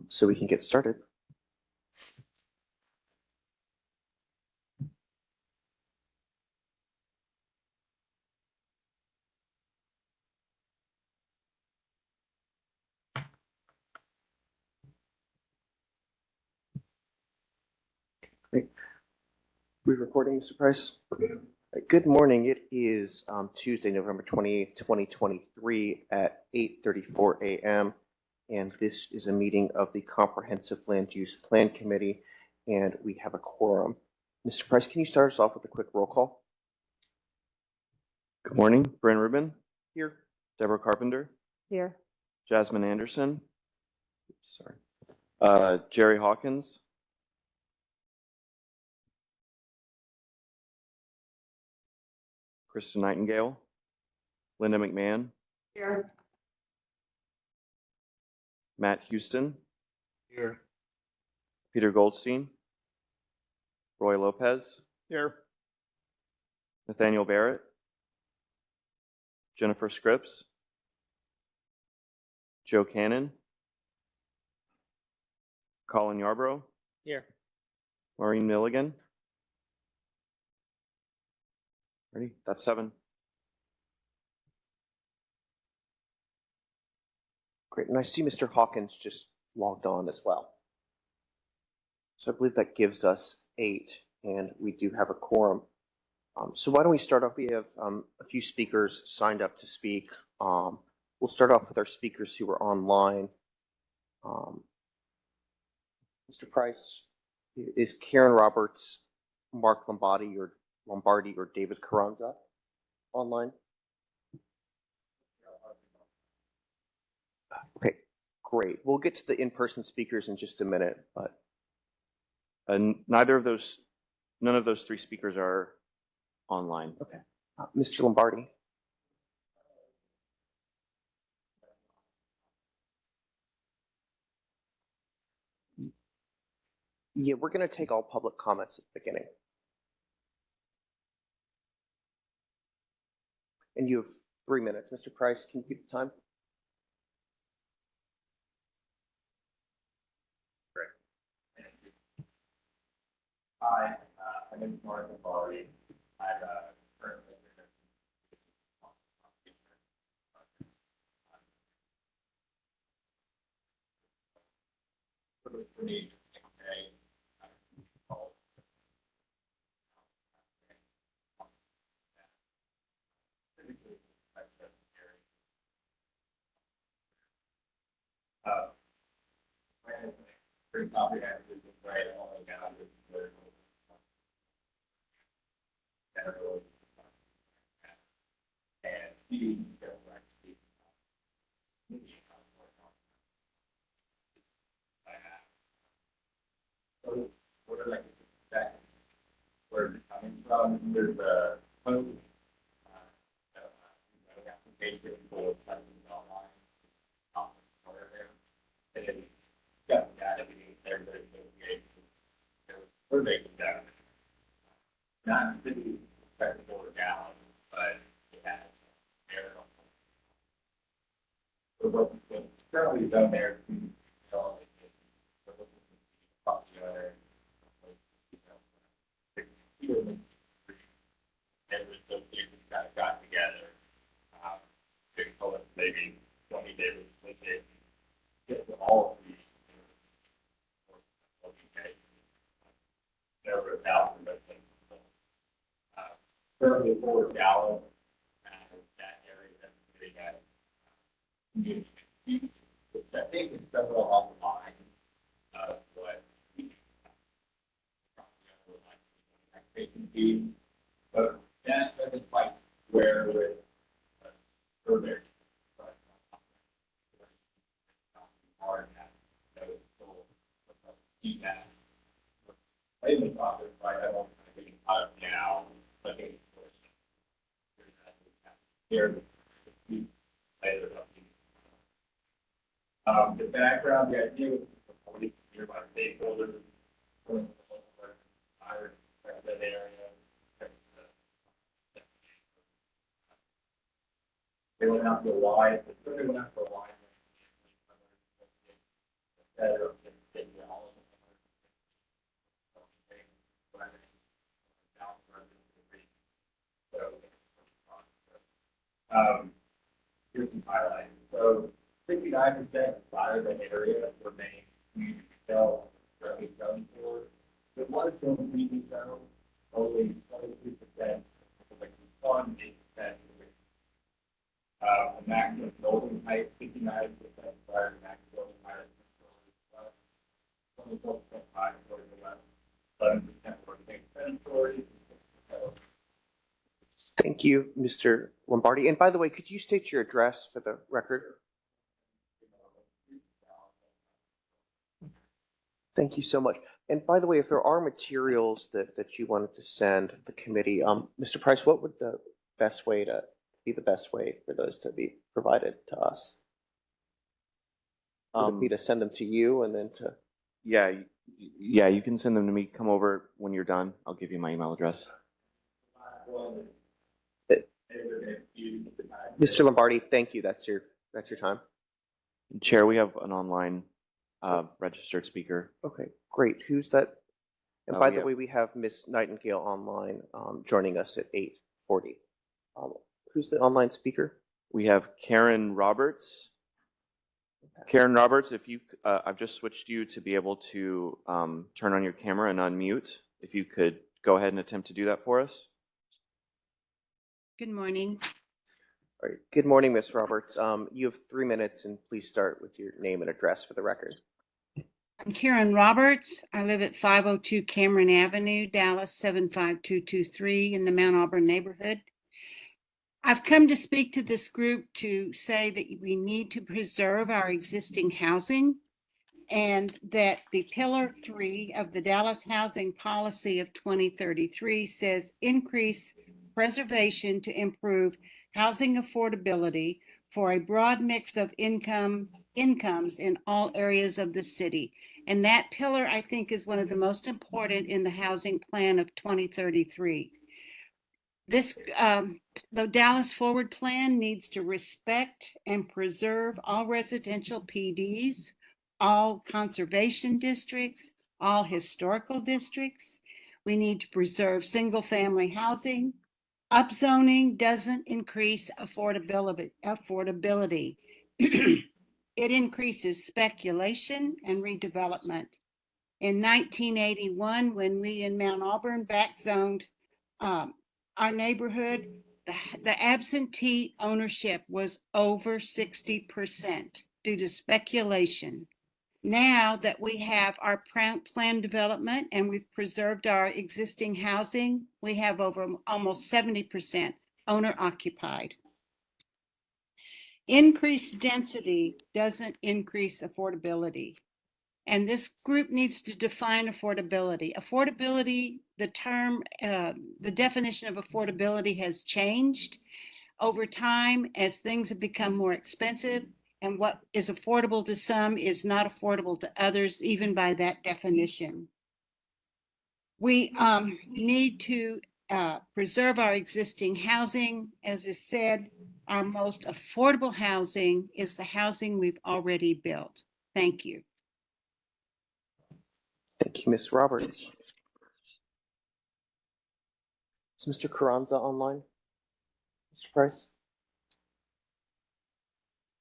so we can get started. Great. We're recording, Mr. Price? Good morning. It is Tuesday, November 28th, 2023 at 8:34 a.m. And this is a meeting of the Comprehensive Land Use Plan Committee, and we have a quorum. Mr. Price, can you start us off with a quick roll call? Good morning. Bryn Rubin? Here. Deborah Carpenter? Here. Jasmine Anderson? Oops, sorry. Jerry Hawkins? Kristen Nightingale? Linda McMahon? Here. Matt Houston? Here. Peter Goldstein? Roy Lopez? Here. Nathaniel Barrett? Jennifer Scripps? Joe Cannon? Colin Yarbrough? Here. Maureen Milligan? Ready? That's 7. Great, and I see Mr. Hawkins just logged on as well. So I believe that gives us 8, and we do have a quorum. So why don't we start off? We have a few speakers signed up to speak. We'll start off with our speakers who are online. Mr. Price, is Karen Roberts, Mark Lombardi, or David Carranza online? Okay, great. We'll get to the in-person speakers in just a minute, but none of those 3 speakers are online. Okay. Mr. Lombardi. Yeah, we're going to take all public comments at the beginning. And you have 3 minutes. Mr. Price, can you keep the time? Great. Thank you. Hi, my name is Mark Lombardi. I'm currently for me. Pretty comprehensive, right? All the down to the and you don't actually so what are like that where it's coming from? There's a code application for lessons online, whatever, and then got data there that we're making that not really technical down, but it has error. So what's currently done there to tell every association kind of got together. Maybe 20 days with it, get them all of these. Over 1,000 residents. Currently, for Dallas, that area that's getting at community, which I think is several along the line of what they can be, but that doesn't quite where with further. Feedback. Layman process, right? I don't think out of now, but I think here later. The background, the idea was nearby stakeholders, that area. They went out to a wide, went out to a wide instead of just taking all of them. Here's some highlights. So 69% fire than area remain community retail currently zoned for. With one zone community zone, only 22% like fund 8%. The maximum building height 59% fire max building height 24% high for the left, 11% for the 10 stories. Thank you, Mr. Lombardi. And by the way, could you state your address for the record? Thank you so much. And by the way, if there are materials that you wanted to send the committee, Mr. Price, what would the best way for those to be provided to us? Would it be to send them to you and then to? Yeah, you can send them to me. Come over when you're done. I'll give you my email address. Mr. Lombardi, thank you. That's your time. Chair, we have an online registered speaker. Okay, great. Who's that? And by the Yeah. way, we have Miss Nightingale online joining us at 8:40. Who's the online speaker? We have Karen Roberts. Karen Roberts, if you, I've just switched you to be able to turn on your camera and unmute. If you could go ahead and attempt to do that for us. Good morning. All right. Good morning, Ms. Roberts. You have 3 minutes, and please start with your name and address for the record. I'm Karen Roberts. I live at 502 Cameron Avenue, Dallas 75223 in the Mount Auburn neighborhood. I've come to speak to this group to say that we need to preserve our existing housing and that the Pillar 3 of the Dallas Housing Policy of 2033 says increase preservation to improve housing affordability for a broad mix of incomes in all areas of the city. And that pillar, I think, is one of the most important in the housing plan of 2033. This, the Dallas Forward Plan needs to respect and preserve all residential PDs, all conservation districts, all historical districts. We need to preserve single-family housing. Upzoning doesn't increase affordability. It increases speculation and redevelopment. In 1981, when we in Mount Auburn backzoned our neighborhood, the absentee ownership was over 60% due to speculation. Now that we have our planned development and we've preserved our existing housing, we have over almost 70% owner occupied. Increased density doesn't increase affordability. And this group needs to define affordability. Affordability, the term, the definition of affordability has changed over time as things have become more expensive. And what is affordable to some is not affordable to others, even by that definition. We need to preserve our existing housing. As is said, our most affordable housing is the housing we've already built. Thank you. Thank you, Ms. Roberts. Is Mr. Carranza online? Mr. Price?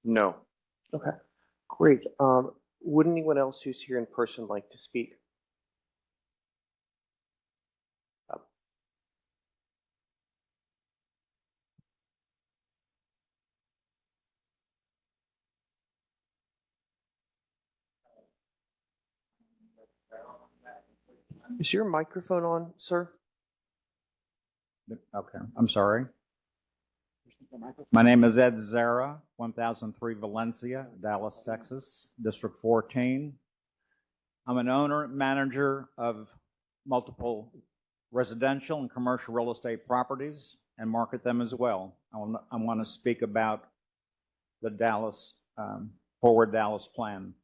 No. Okay, great. Would anyone else who's here in person like to speak? Is your microphone on, sir? Okay, I'm sorry. My name is Ed Zara, 1003 Valencia, Dallas, Texas, District 14. I'm an owner manager of multiple residential and commercial real estate properties and market them as well. I want to speak about the Dallas Forward Dallas plan.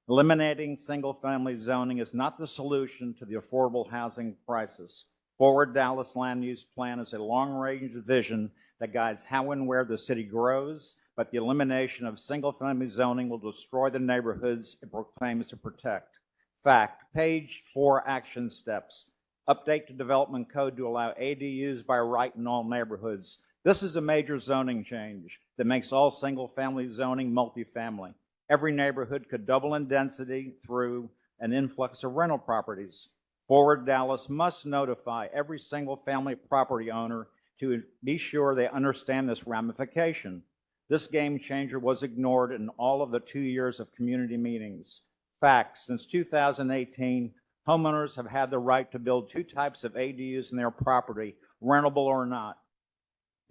Eliminating single-family zoning is not the solution to the affordable housing crisis. Forward Dallas Land Use Plan is a long-range vision that guides how and where the city grows, but the elimination of single-family zoning will destroy the neighborhoods it proclaims to protect. Fact, page 4 action steps. Update the development code to allow ADUs by right in all neighborhoods. This is a major zoning change that makes all single-family zoning multifamily. Every neighborhood could double in density through an influx of rental properties. Forward Dallas must notify every single-family property owner to be sure they understand this ramification. This game changer was ignored in all of the 2 years of community meetings. Fact, since 2018, homeowners have had the right to build 2 types of ADUs in their property, rentable or not,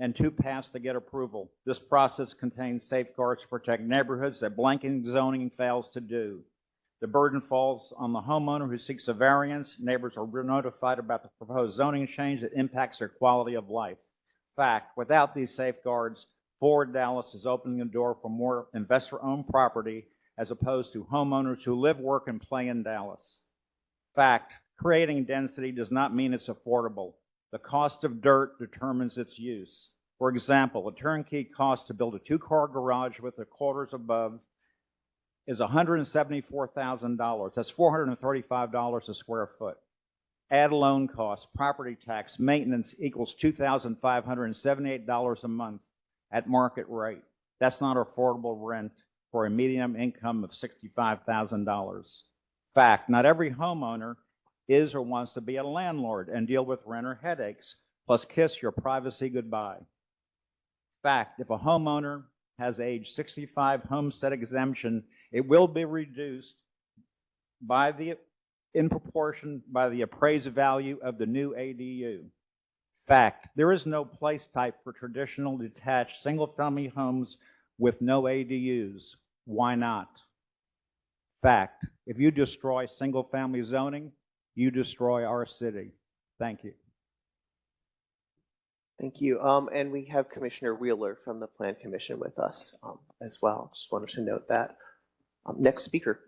and 2 paths to get approval. This process contains safeguards to protect neighborhoods that blanket zoning fails to do. The burden falls on the homeowner who seeks a variance. Neighbors are notified about the proposed zoning change that impacts their quality of life. Fact, without these safeguards, Forward Dallas is opening the door for more investor-owned property as opposed to homeowners who live, work, and play in Dallas. Fact, creating density does not mean it's affordable. The cost of dirt determines its use. For example, a turnkey cost to build a 2-car garage with the quarters above is $174,000. That's $435 a square foot. Add loan costs, property tax, maintenance equals $2,578 a month at market rate. That's not affordable rent for a median income of $65,000. Fact, not every homeowner is or wants to be a landlord and deal with renter headaches, plus kiss your privacy goodbye. Fact, if a homeowner has age 65 homestead exemption, it will be reduced in proportion by the appraised value of the new ADU. Fact, there is no place type for traditional detached single-family homes with no ADUs. Why not? Fact, if you destroy single-family zoning, you destroy our city. Thank you. Thank you. And we have Commissioner Wheeler from the Plan Commission with us as well. Just wanted to note that. Next speaker.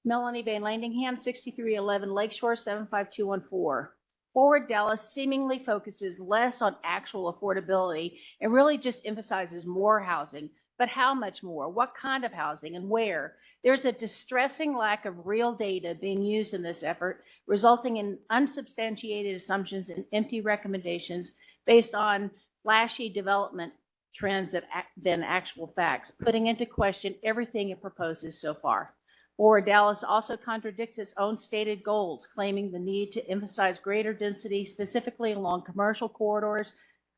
Melanie Van Landingham, 6311 Lakeshore, 75214. Forward Dallas seemingly focuses less on actual affordability and really just emphasizes more housing. But how much more? What kind of housing and where? There's a distressing lack of real data being used in this effort, resulting in unsubstantiated assumptions and empty recommendations based on flashy development trends than actual facts, putting into question everything it proposes so far. Forward Dallas also contradicts its own stated goals, claiming the need to emphasize greater density, specifically along commercial corridors,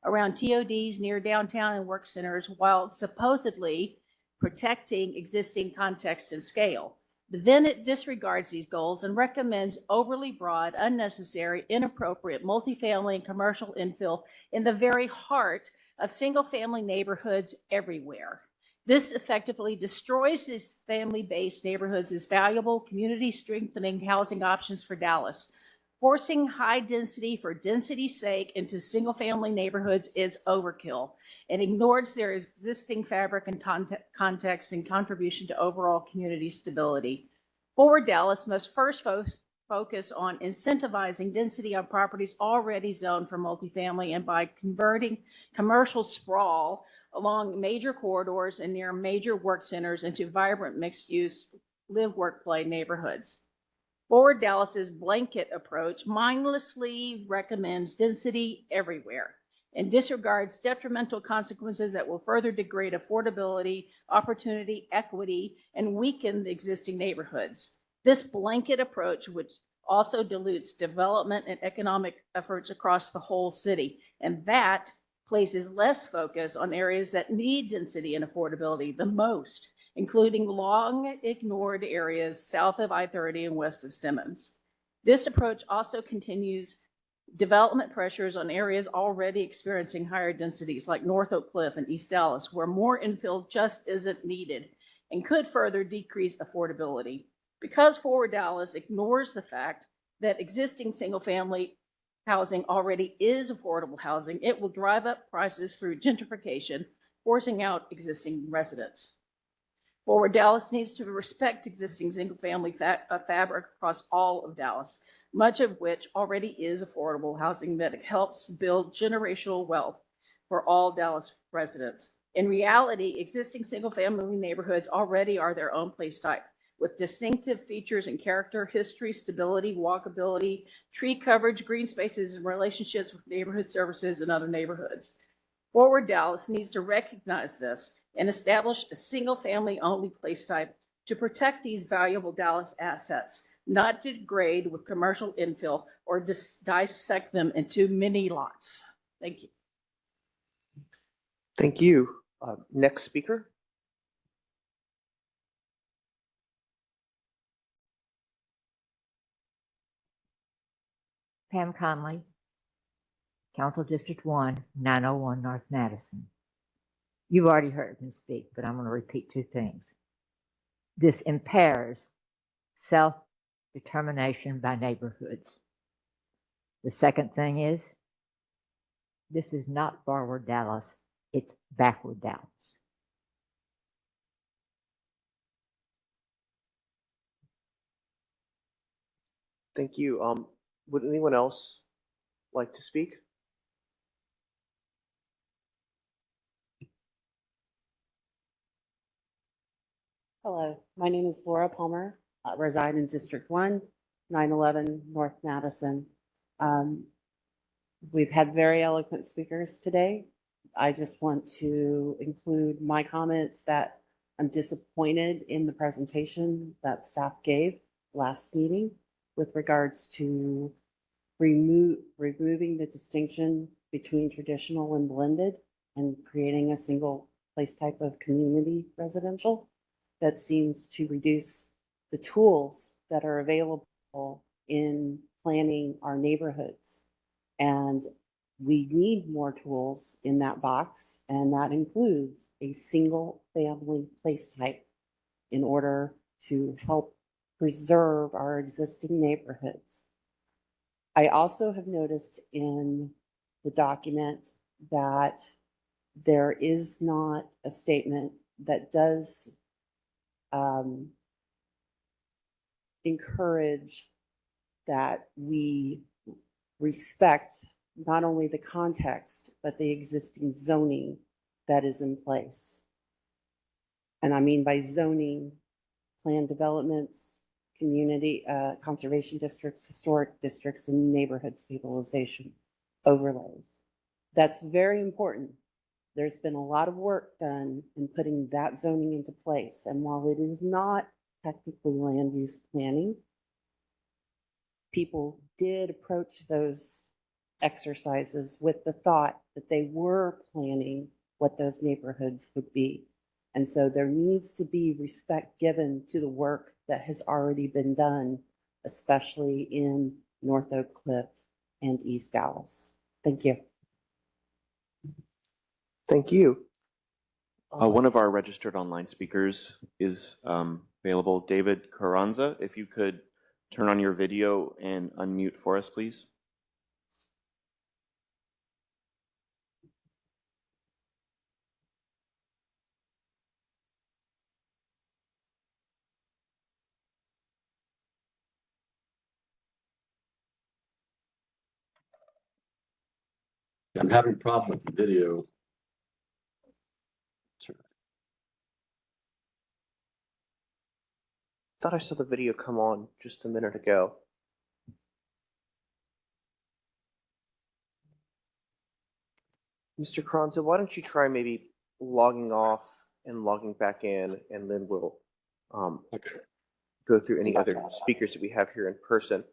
around TODs near downtown and work centers, while supposedly protecting existing context and scale. But then it disregards these goals and recommends overly broad, unnecessary, inappropriate multifamily and commercial infill in the very heart of single-family neighborhoods everywhere. This effectively destroys these family-based neighborhoods as valuable community-strengthening housing options for Dallas. Forcing high density for density's sake into single-family neighborhoods is overkill and ignores their existing fabric and context and contribution to overall community stability. Forward Dallas must first focus on incentivizing density on properties already zoned for multifamily and by converting commercial sprawl along major corridors and near major work centers into vibrant mixed-use live, work, play neighborhoods. Forward Dallas's blanket approach mindlessly recommends density everywhere and disregards detrimental consequences that will further degrade affordability, opportunity, equity, and weaken the existing neighborhoods. This blanket approach, which also dilutes development and economic efforts across the whole city, and that places less focus on areas that need density and affordability the most, including long ignored areas south of I-30 and west of Stemmons. This approach also continues development pressures on areas already experiencing higher densities like North Oak Cliff and East Dallas, where more infill just isn't needed and could further decrease affordability. Because Forward Dallas ignores the fact that existing single-family housing already is affordable housing, it will drive up prices through gentrification, forcing out existing residents. Forward Dallas needs to respect existing single-family fabric across all of Dallas, much of which already is affordable housing that helps build generational wealth for all Dallas residents. In reality, existing single-family neighborhoods already are their own place type, with distinctive features and character, history, stability, walkability, tree coverage, green spaces, and relationships with neighborhood services and other neighborhoods. Forward Dallas needs to recognize this and establish a single-family only place type to protect these valuable Dallas assets, not degrade with commercial infill or dissect them into mini lots. Thank you. Thank you. Next speaker. Pam Conley, Council District 1, 901 North Madison. You've already heard me speak, but I'm going to repeat two things. This impairs self-determination by neighborhoods. The second thing is, this is not forward Dallas, it's backward Dallas. Thank you. Would anyone else like to speak? Hello, my name is Laura Palmer. I reside in District 1, 911 North Madison. We've had very eloquent speakers today. I just want to include my comments that I'm disappointed in the presentation that staff gave last meeting with regards to removing the distinction between traditional and blended and creating a single place type of community residential. That seems to reduce the tools that are available in planning our neighborhoods. And we need more tools in that box, and that includes a single family place type in order to help preserve our existing neighborhoods. I also have noticed in the document that there is not a statement that does encourage that we respect not only the context, but the existing zoning that is in place. And I mean by zoning, planned developments, community conservation districts, historic districts, and neighborhood stabilization overlays. That's very important. There's been a lot of work done in putting that zoning into place. And while it is not technically land use planning, people did approach those exercises with the thought that they were planning what those neighborhoods would be. And so there needs to be respect given to the work that has already been done, especially in North Oak Cliff and East Dallas. Thank you. Thank you. One of our registered online speakers is available, David Carranza. If you could turn on your video and unmute for us, please. I'm having a problem with the video. Thought I saw the video come on just a minute ago. Mr. Kronza, why don't you try maybe logging off and logging back in, and then we'll Okay. go through any other speakers that we have here in person.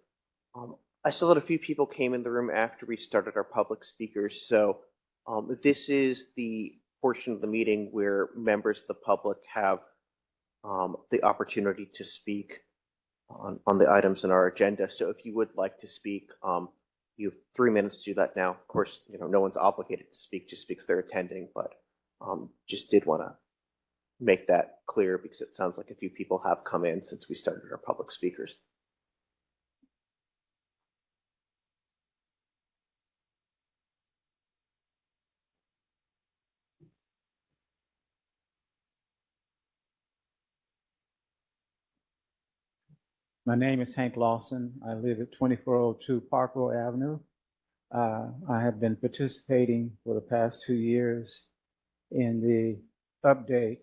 I saw that a few people came in the room after we started our public speakers, so this is the portion of the meeting where members of the public have the opportunity to speak on the items in our agenda. So if you would like to speak, you have 3 minutes to do that now. Of course, no one's obligated to speak just because they're attending, but just did want to make that clear because it sounds like a few people have come in since we started our public speakers. My name is Hank Lawson. I live at 2402 Parkville Avenue. I have been participating for the past 2 years in the update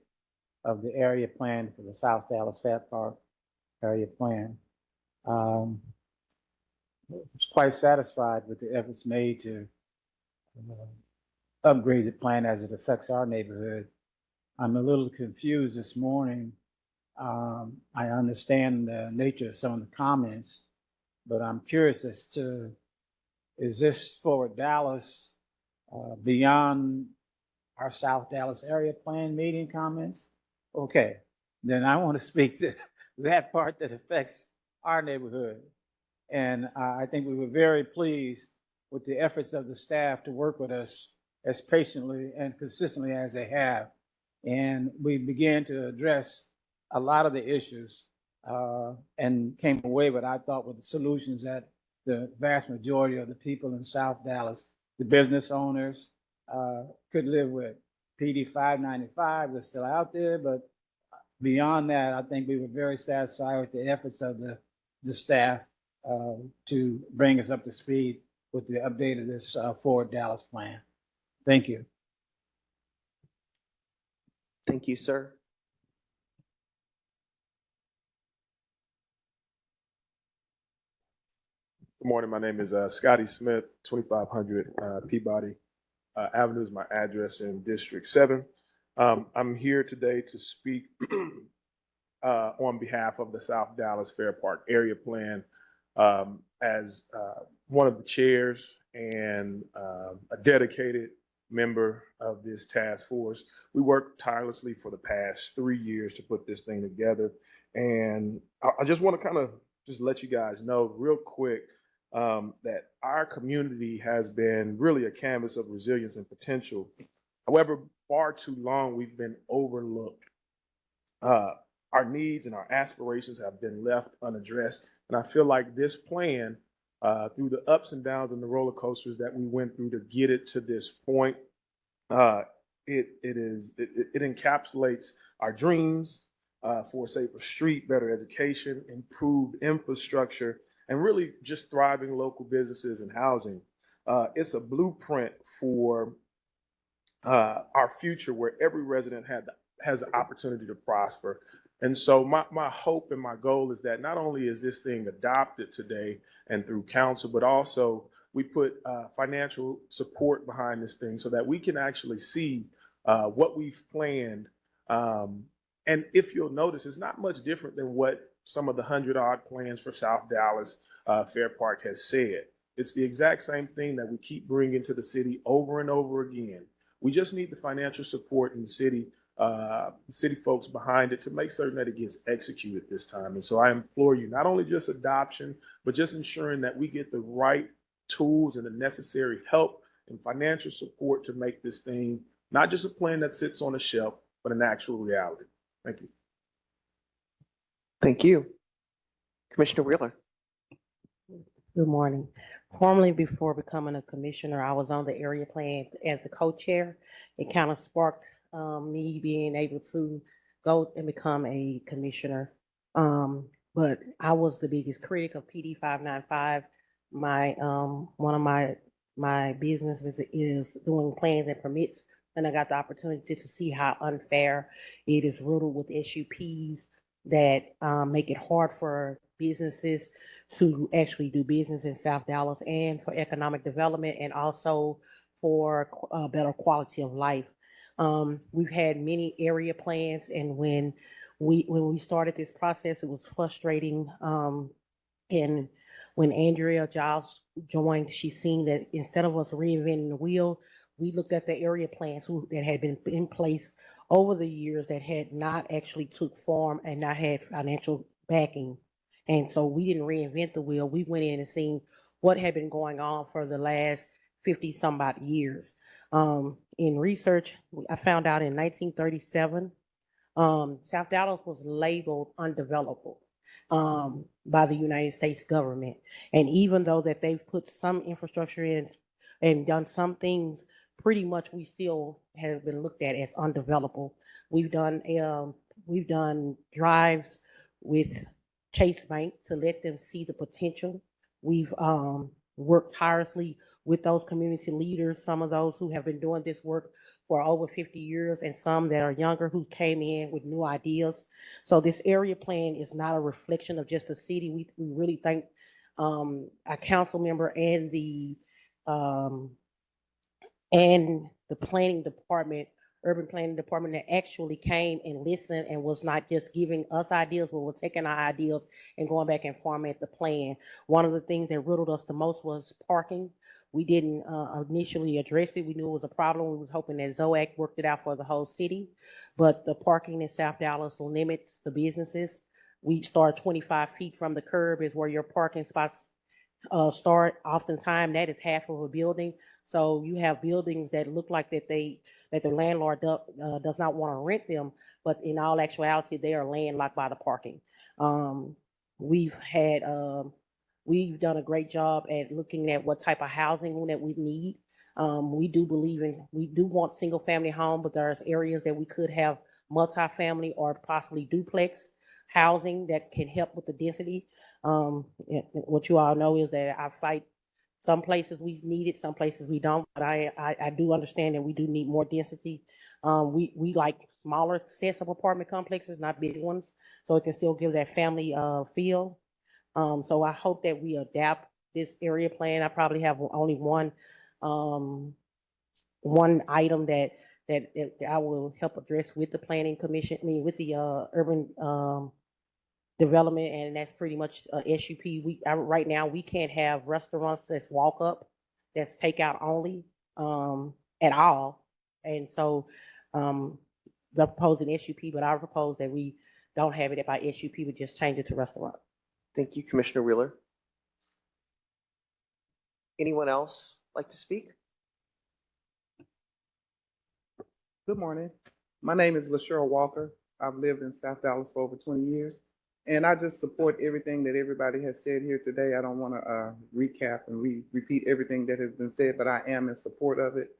of the area plan for the South Dallas Fair Park area plan. I was quite satisfied with the efforts made to upgrade the plan as it affects our neighborhood. I'm a little confused this morning. I understand the nature of some of the comments, but I'm curious as to, is this for Dallas beyond our South Dallas area plan meeting comments? Okay, then I want to speak to that part that affects our neighborhood. And I think we were very pleased with the efforts of the staff to work with us as patiently and consistently as they have. And we began to address a lot of the issues and came away with, I thought, with the solutions that the vast majority of the people in South Dallas, the business owners, could live with. PD 595 was still out there, but beyond that, I think we were very satisfied with the efforts of the staff to bring us up to speed with the update of this Forward Dallas plan. Thank you. Thank you, sir. Good morning. My name is Scotty Smith, 2500 Peabody Avenue is my address in District 7. I'm here today to speak on behalf of the South Dallas Fair Park Area Plan as one of the chairs and a dedicated member of this task force. We worked tirelessly for the past 3 years to put this thing together. And I just want to kind of just let you guys know real quick that our community has been really a canvas of resilience and potential. However, far too long we've been overlooked. Our needs and our aspirations have been left unaddressed. And I feel like this plan, through the ups and downs and the roller coasters that we went through to get it to this point, it encapsulates our dreams for a safer street, better education, improved infrastructure, and really just thriving local businesses and housing. It's a blueprint for our future where every resident has the opportunity to prosper. And so my hope and my goal is that not only is this thing adopted today and through council, but also we put financial support behind this thing so that we can actually see what we've planned. And if you'll notice, it's not much different than what some of the 100-odd plans for South Dallas Fair Park has said. It's the exact same thing that we keep bringing to the city over and over again. We just need the financial support in the city folks behind it to make certain that it gets executed this time. And so I implore you, not only just adoption, but just ensuring that we get the right tools and the necessary help and financial support to make this thing not just a plan that sits on a shelf, but an actual reality. Thank you. Thank you. Commissioner Wheeler. Good morning. Formerly, before becoming a commissioner, I was on the area plan as the co-chair. It kind of sparked me being able to go and become a commissioner. But I was the biggest critic of PD 595. One of my businesses is doing plans and permits, and I got the opportunity to see how unfair it is, riddled with SUPs that make it hard for businesses to actually do business in South Dallas and for economic development and also for better quality of life. We've had many area plans, and when we started this process, it was frustrating. And when Andrea Giles joined, she seen that instead of us reinventing the wheel, we looked at the area plans that had been in place over the years that had not actually took form and not had financial backing. And so we didn't reinvent the wheel. We went in and seen what had been going on for the last 50 some odd years. In research, I found out in 1937, South Dallas was labeled undevelopable by the United States government. And even though that they've put some infrastructure in and done some things, pretty much we still have been looked at as undevelopable. We've done drives with Chase Bank to let them see the potential. We've worked tirelessly with those community leaders, some of those who have been doing this work for over 50 years and some that are younger who came in with new ideas. So this area plan is not a reflection of just the city. We really thank our council member um, and the planning department, urban planning department that actually came and listened and was not just giving us ideas, but was taking our ideas and going back and format the plan. One of the things that riddled us the most was parking. We didn't initially address it. We knew it was a problem. We was hoping that ZOAC worked it out for the whole city, but the parking in South Dallas limits the businesses. We start 25 feet from the curb is where your parking spots start. Oftentimes that is half of a building. So you have buildings that look like that the landlord does not want to rent them, but in all actuality, they are landlocked by the parking. We've done a great job at looking at what type of housing that we need. We do want single family home, but there's areas that we could have multifamily or possibly duplex housing that can help with the density. What you all know is that I fight. Some places we need it, some places we don't. But I do understand that we do need more density. We like smaller sets of apartment complexes, not big ones, so it can still give that family feel. So I hope that we adapt this area plan. I probably have only one item that I will help address with the planning commission. I mean, with the urban development, and that's pretty much SUP. Right now we can't have restaurants that's walk up, that's takeout only at all, and so they're proposing SUP, but I propose that we don't have it by SUP, we just change it to restaurant. Thank you, Commissioner Wheeler. Anyone else like to speak? Good morning. My name is LaShera Walker. I've lived in South Dallas for over 20 years, and I just support everything that everybody has said here today. I don't want to recap and repeat everything that has been said, but I am in support of it.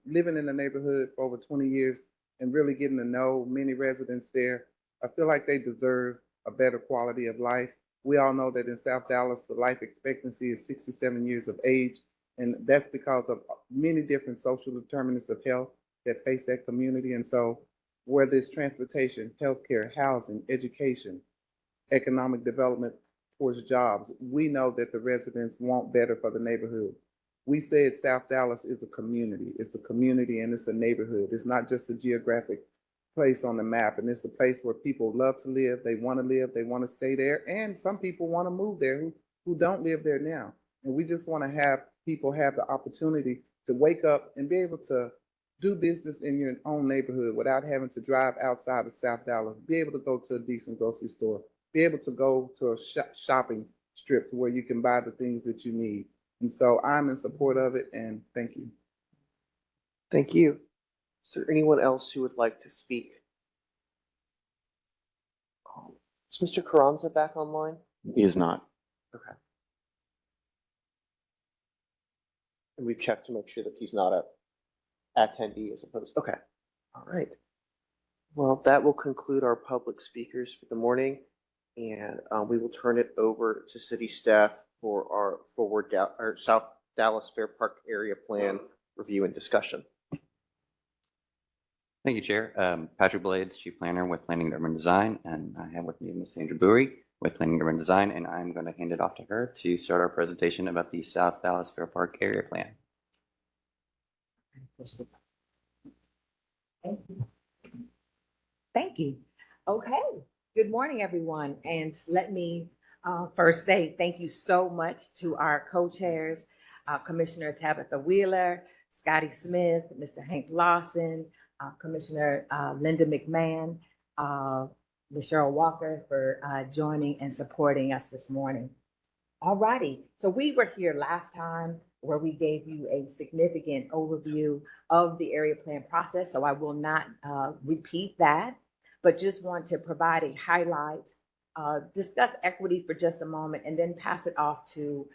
Living in the neighborhood for over 20 years and really getting to know many residents there, I feel like they deserve a better quality of life. We all know that in South Dallas, the life expectancy is 67 years of age, and that's because of many different social determinants of health that face that community. And so whether it's transportation, healthcare, housing, education, economic development towards jobs, we know that the residents want better for the neighborhood. We said South Dallas is a community. It's a community and it's a neighborhood. It's not just a geographic place on the map, and it's a place where people love to live, they want to live, they want to stay there, and some people want to move there who don't live there now. And we just want to have people have the opportunity to wake up and be able to do business in your own neighborhood without having to drive outside of South Dallas, be able to go to a decent grocery store, be able to go to a shopping strip to where you can buy the things that you need. And so I'm in support of it, and thank you. Thank you. Is there anyone else who would like to speak? Is Mr. Carranza back online? He is not. Okay. And we've checked to make sure that he's not a attendee as opposed. Okay. All right. Well, that will conclude our public speakers for the morning, and we will turn it over to city staff for our South Dallas Fair Park Area Plan review and discussion. Thank you, Chair. Patrick Blades, Chief Planner with Planning and Urban Design, and I have with me Ms. Sandra Bowie with Planning and Urban Design, and I'm going to hand it off to her to start our presentation about the South Dallas Fair Park Area Plan. Thank you. Okay. Good morning, everyone. And let me first say thank you so much to our co-chairs, Commissioner Tabitha Wheeler, Scotty Smith, Mr. Hank Lawson, Commissioner Linda McMahon, Ms. Cheryl Walker for joining and supporting us this morning. All righty. So we were here last time where we gave you a significant overview of the area plan process. So I will not repeat that, but just want to provide a highlight, discuss equity for just a moment, and then pass it off to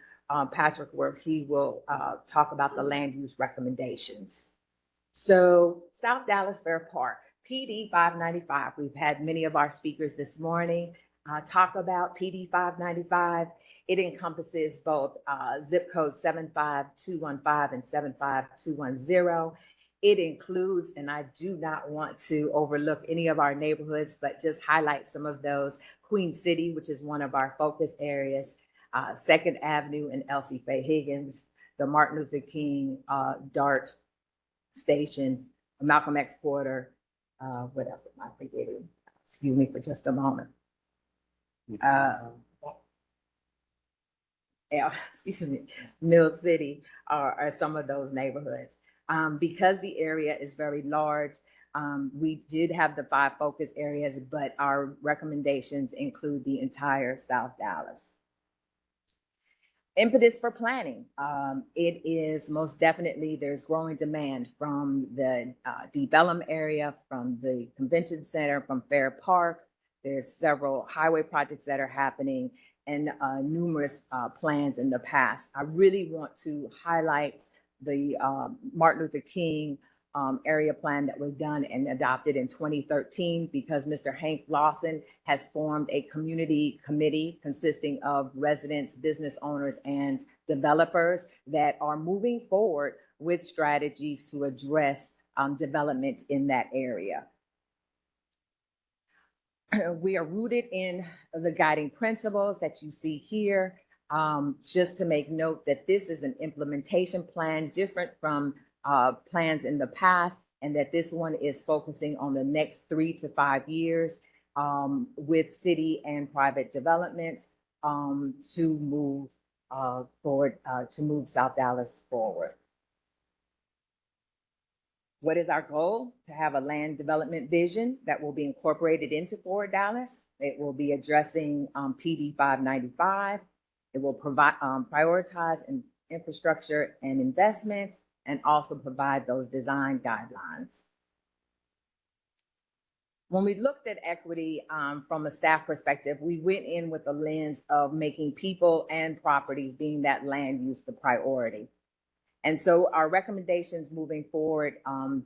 Patrick, where he will talk about the land use recommendations. So South Dallas Fair Park, PD 595. We've had many of our speakers this morning. talk about PD 595. It encompasses both zip code 75215 and 75210. It includes, and I do not want to overlook any of our neighborhoods, but just highlight some of those. Queen City, which is one of our focus areas, 2nd Avenue and Elsie Faye Higgins, the Martin Luther King DART station, Malcolm X Quarter. What else am I forgetting? Excuse me for just a moment. Excuse me, Mill City are some of those neighborhoods. Because the area is very large, we did have the 5 focus areas, but our recommendations include the entire South Dallas. Impetus for planning. It is most definitely, there's growing demand from the Deep Ellum area, from the convention center, from Fair Park. There's several highway projects that are happening and numerous plans in the past. I really want to highlight the Martin Luther King area plan that was done and adopted in 2013 because Mr. Hank Lawson has formed a community committee consisting of residents, business owners, and developers that are moving forward with strategies to address development in that area. We are rooted in the guiding principles that you see here. Just to make note that this is an implementation plan different from plans in the past, and that this one is focusing on the next 3 to 5 years with city and private development to move forward, to move South Dallas forward. What is our goal? To have a land development vision that will be incorporated into Forward Dallas. It will be addressing PD 595. It will provide prioritize infrastructure and investment, and also provide those design guidelines. When we looked at equity from a staff perspective, we went in with the lens of making people and properties, being that land use, the priority. And so our recommendations moving forward,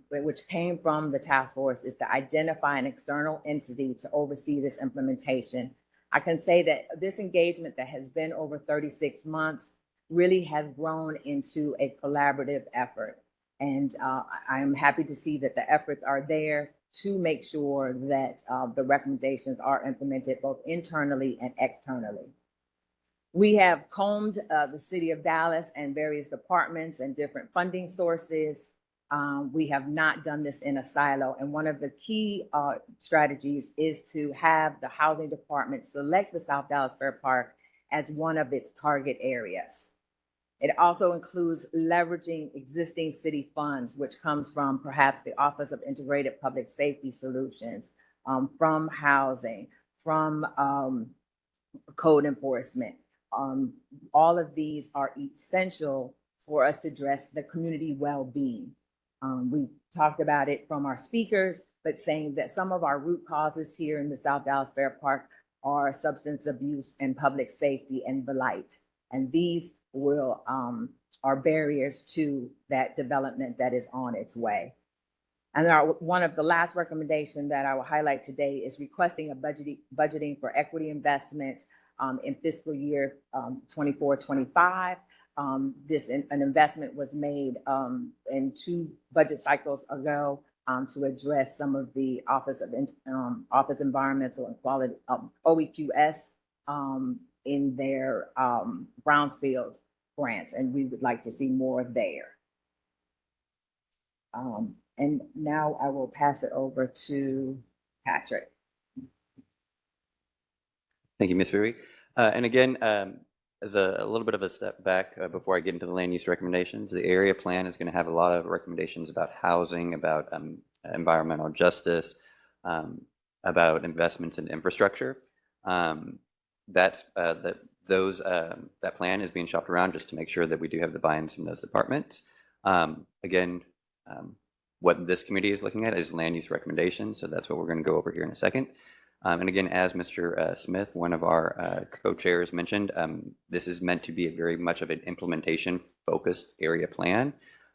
which came from the task force, is to identify an external entity to oversee this implementation. I can say that this engagement that has been over 36 months really has grown into a collaborative effort. And I'm happy to see that the efforts are there to make sure that the recommendations are implemented both internally and externally. We have combed the City of Dallas and various departments and different funding sources. We have not done this in a silo. And one of the key strategies is to have the housing department select the South Dallas Fair Park as one of its target areas. It also includes leveraging existing city funds, which comes from perhaps the Office of Integrated Public Safety Solutions, from housing, from code enforcement. All of these are essential for us to address the community well-being. We talked about it from our speakers, but saying that some of our root causes here in the South Dallas Fair Park are substance abuse and public safety and blight. And these will are barriers to that development that is on its way. And one of the last recommendations that I will highlight today is requesting a budgeting for equity investment in fiscal year 24-25. An investment was made in 2 budget cycles ago to address some of the Office Environmental and Quality, OEQS, in their Brownsfield grants, and we would like to see more there. And now I will pass it over to Patrick. Thank you, Ms. Bowie. And again, as a little bit of a step back before I get into the land use recommendations, the area plan is going to have a lot of recommendations about housing, about environmental justice, about investments in infrastructure. That plan is being shopped around just to make sure that we do have the buy-ins from those departments. Again, what this committee is looking at is land use recommendations, so that's what we're going to go over here in a second. And again, as Mr. Smith, one of our co-chairs, mentioned, this is meant to be a very much of an implementation-focused area plan.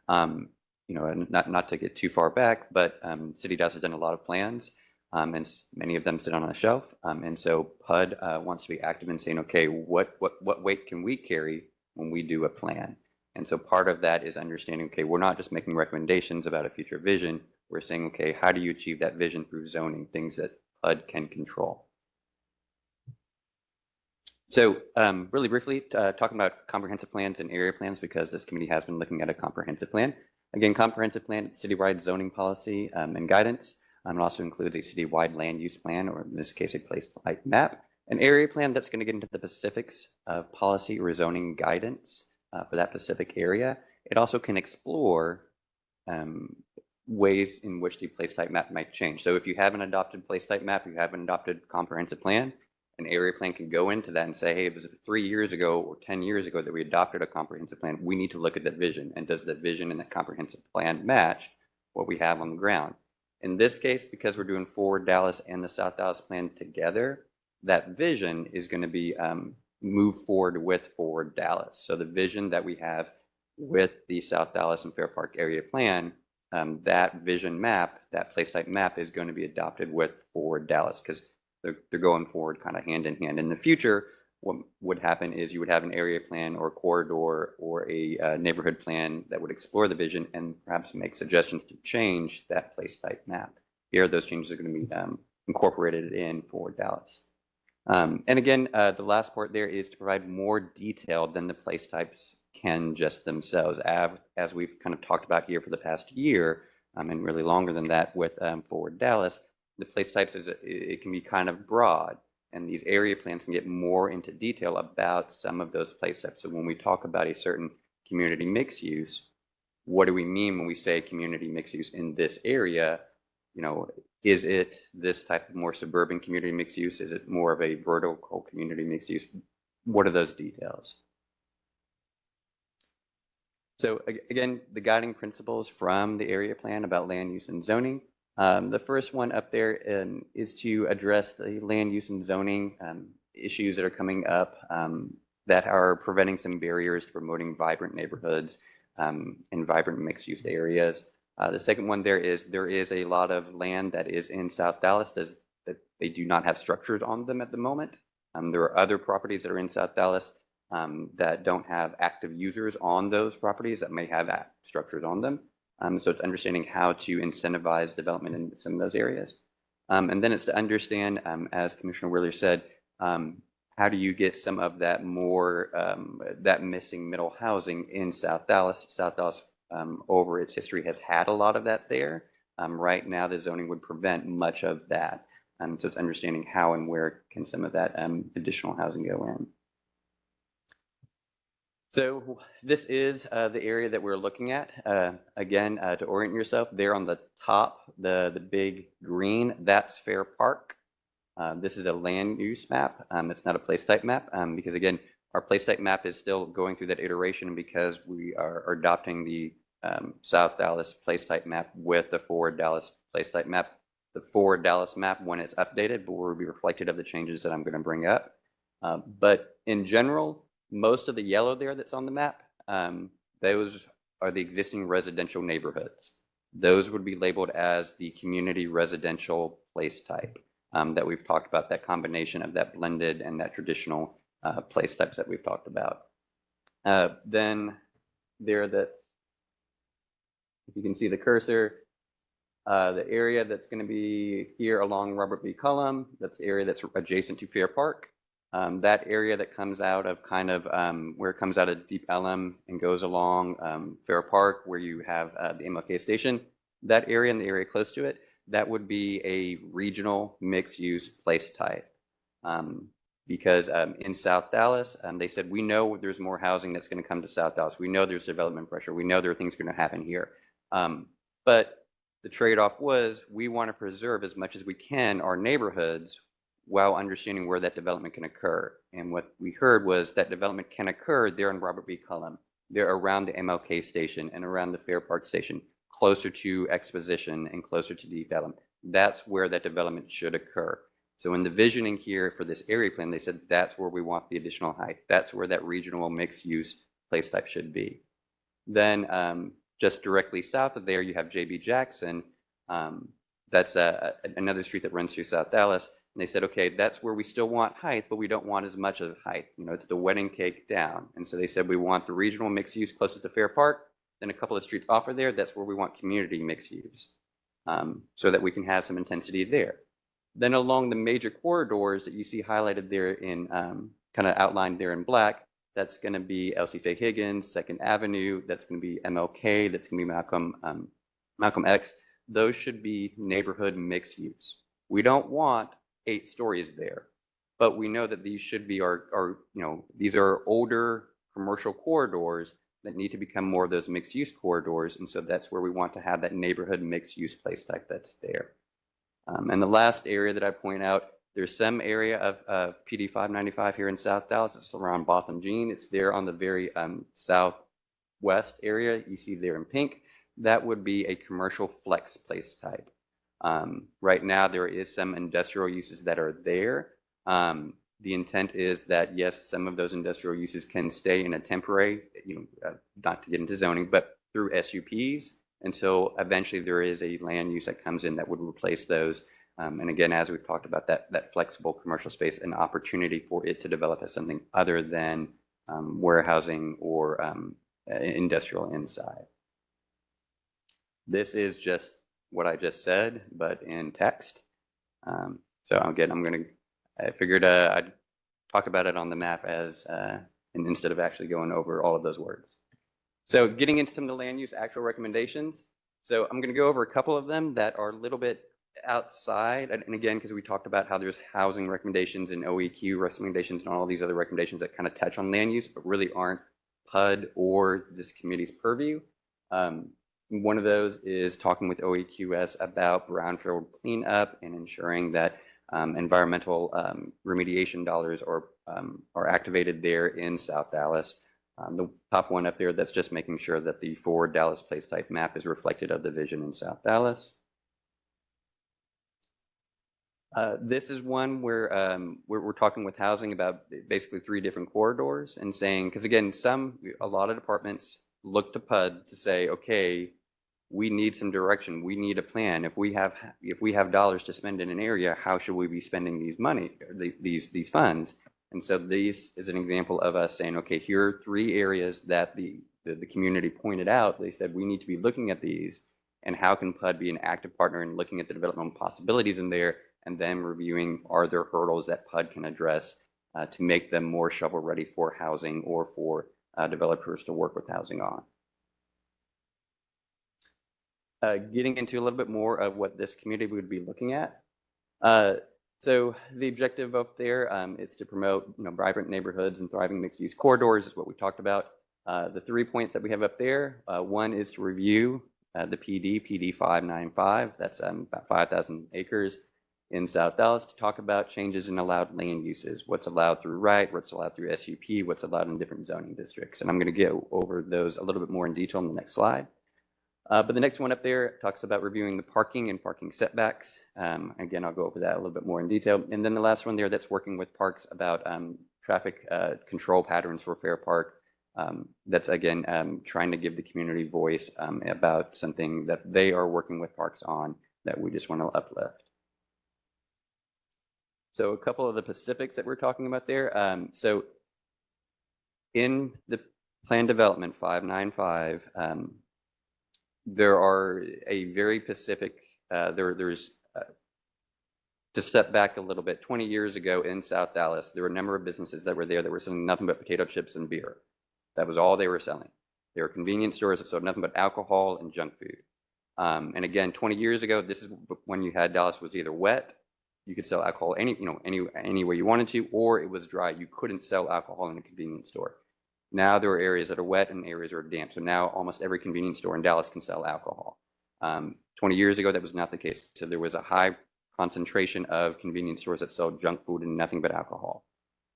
You know, and not to get too far back, but City Dallas has done a lot of plans. and many of them sit on a shelf. And so PUD wants to be active in saying, okay, what weight can we carry when we do a plan? And so part of that is understanding, okay, we're not just making recommendations about a future vision. We're saying, okay, how do you achieve that vision through zoning, things that PUD can control? So really briefly, talking about comprehensive plans and area plans, because this committee has been looking at a comprehensive plan. Again, comprehensive plan, it's citywide zoning policy and guidance. It also includes a citywide land use plan, or in this case, a place-type map. An area plan that's going to get into the specifics of policy or zoning guidance for that specific area. It also can explore ways in which the place-type map might change. So if you have an adopted place-type map, you have an adopted comprehensive plan, an area plan can go into that and say, hey, it was 3 years ago or 10 years ago that we adopted a comprehensive plan. We need to look at that vision. And does that vision and that comprehensive plan match what we have on the ground? In this case, because we're doing Forward Dallas and the South Dallas plan together, that vision is going to be moved forward with Forward Dallas. So the vision that we have with the South Dallas and Fair Park area plan, that vision map, that place type map is going to be adopted with Forward Dallas, because they're going forward kind of hand in hand. In the future, what would happen is you would have an area plan or corridor or a neighborhood plan that would explore the vision and perhaps make suggestions to change that place type map. Here, those changes are going to be incorporated in Forward Dallas. And again, the last part there is to provide more detail than the place types can just themselves. As we've kind of talked about here for the past year, and really longer than that with Forward Dallas, the place types, it can be kind of broad. And these area plans can get more into detail about some of those place types. So when we talk about a certain community mixed use, what do we mean when we say community mixed use in this area? You know, is it this type of more suburban community mixed use? Is it more of a vertical community mixed use? What are those details? So again, the guiding principles from the area plan about land use and zoning. The first one up there is to address the land use and zoning issues that are coming up that are preventing some barriers to promoting vibrant neighborhoods and vibrant mixed-use areas. The second one there is a lot of land that is in South Dallas that they do not have structures on them at the moment. There are other properties that are in South Dallas that don't have active users on those properties that may have structures on them. So it's understanding how to incentivize development in some of those areas. And then it's to understand, as Commissioner Wheeler said, how do you get some of that more, that missing middle housing in South Dallas? South Dallas, over its history, has had a lot of that there. Right now, the zoning would prevent much of that. So it's understanding how and where can some of that additional housing go in. So this is the area that we're looking at. Again, to orient yourself, there on the top, the big green, that's Fair Park. This is a land use map. It's not a place type map because, again, our place type map is still going through that iteration because we are adopting the South Dallas place type map with the Forward Dallas place type map. The Forward Dallas map, when it's updated, will be reflected of the changes that I'm going to bring up. But in general, most of the yellow there that's on the map, those are the existing residential neighborhoods. Those would be labeled as the community residential place type that we've talked about, that combination of that blended and that traditional place types that we've talked about. Then there, if you can see the cursor, the area that's going to be here along Robert B. Cullum, that's the area that's adjacent to Fair Park. That area that comes out of kind of where it comes out of Deep Ellum and goes along Fair Park, where you have the MLK station, that area and the area close to it, that would be a regional mixed-use place type. Because in South Dallas, they said, we know there's more housing that's going to come to South Dallas. We know there's development pressure. We know there are things going to happen here. But the trade-off was we want to preserve as much as we can our neighborhoods while understanding where that development can occur. And what we heard was that development can occur there in Robert B. Cullum. They're around the MLK station and around the Fair Park station, closer to Exposition and closer to Deep Ellum. That's where that development should occur. So in the visioning here for this area plan, they said that's where we want the additional height. That's where that regional mixed use place type should be. Then just directly south of there, you have J.B. Jackson. that's another street that runs through South Dallas. And they said, okay, that's where we still want height, but we don't want as much of height. You know, it's the wedding cake down. And so they said we want the regional mixed use closest to Fair Park. Then a couple of streets off of there, that's where we want community mixed use, so that we can have some intensity there. Then along the major corridors that you see highlighted there in kind of outlined there in black, that's going to be LC Fay Higgins, 2nd Avenue, that's going to be MLK, that's going to be Malcolm X. Those should be neighborhood mixed use. We don't want 8 stories there, but we know that these should be our these are older commercial corridors that need to become more of those mixed use corridors. And so that's where we want to have that neighborhood mixed use place type that's there. And the last area that I point out, there's some area of PD 595 here in South Dallas. It's around Botham Jean. It's there on the very southwest area. You see there in pink. That would be a commercial flex place type. Right now, there is some industrial uses that are there. The intent is that, yes, some of those industrial uses can stay in a temporary, not to get into zoning, but through SUPs until eventually there is a land use that comes in that would replace those. And again, as we've talked about, that flexible commercial space, an opportunity for it to develop as something other than warehousing or industrial inside. This is just what I just said, but in text. So again, I figured I'd talk about it on the map as, and instead of actually going over all of those words. So getting into some of the land use actual recommendations. So I'm going to go over a couple of them that are a little bit outside. And again, because we talked about how there's housing recommendations and OEQ recommendations and all these other recommendations that kind of touch on land use, but really aren't PUD or this committee's purview. One of those is talking with OEQS about brownfield cleanup and ensuring that environmental remediation dollars are activated there in South Dallas. The top one up there, that's just making sure that the forward Dallas place type map is reflected of the vision in South Dallas. This is one where we're talking with housing about basically 3 different corridors and saying, because again, a lot of departments look to PUD to say, okay, we need some direction. We need a plan. If we have dollars to spend in an area, how should we be spending these money, these funds? And so this is an example of us saying, okay, here are 3 areas that the community pointed out. They said we need to be looking at these, and how can PUD be an active partner in looking at the developmental possibilities in there, and then reviewing are there hurdles that PUD can address to make them more shovel ready for housing or for developers to work with housing on. Getting into a little bit more of what this community would be looking at. So the objective up there is to promote vibrant neighborhoods and thriving mixed-use corridors is what we talked about. The 3 points that we have up there, one is to review the PD 595, that's about 5,000 acres in South Dallas, to talk about changes in allowed land uses, what's allowed through right, what's allowed through SUP, what's allowed in different zoning districts. And I'm going to go over those a little bit more in detail in the next slide. But the next one up there talks about reviewing the parking and parking setbacks. Again, I'll go over that a little bit more in detail. And then the last one there, that's working with parks about traffic control patterns for Fair Park. That's again, trying to give the community voice about something that they are working with parks on that we just want to uplift. So a couple of the specifics that we're talking about there. So in the plan development 595, there are a very specific, there's to step back a little bit, 20 years ago in South Dallas, there were a number of businesses that were there that were selling nothing but potato chips and beer. That was all they were selling. There were convenience stores that sold nothing but alcohol and junk food. And again, 20 years ago, this is when you had Dallas was either wet, you could sell alcohol any way you wanted to, or it was dry. You couldn't sell alcohol in a convenience store. Now there are areas that are wet and areas that are damp. So now almost every convenience store in Dallas can sell alcohol. 20 years ago, that was not the case. So there was a high concentration of convenience stores that sold junk food and nothing but alcohol.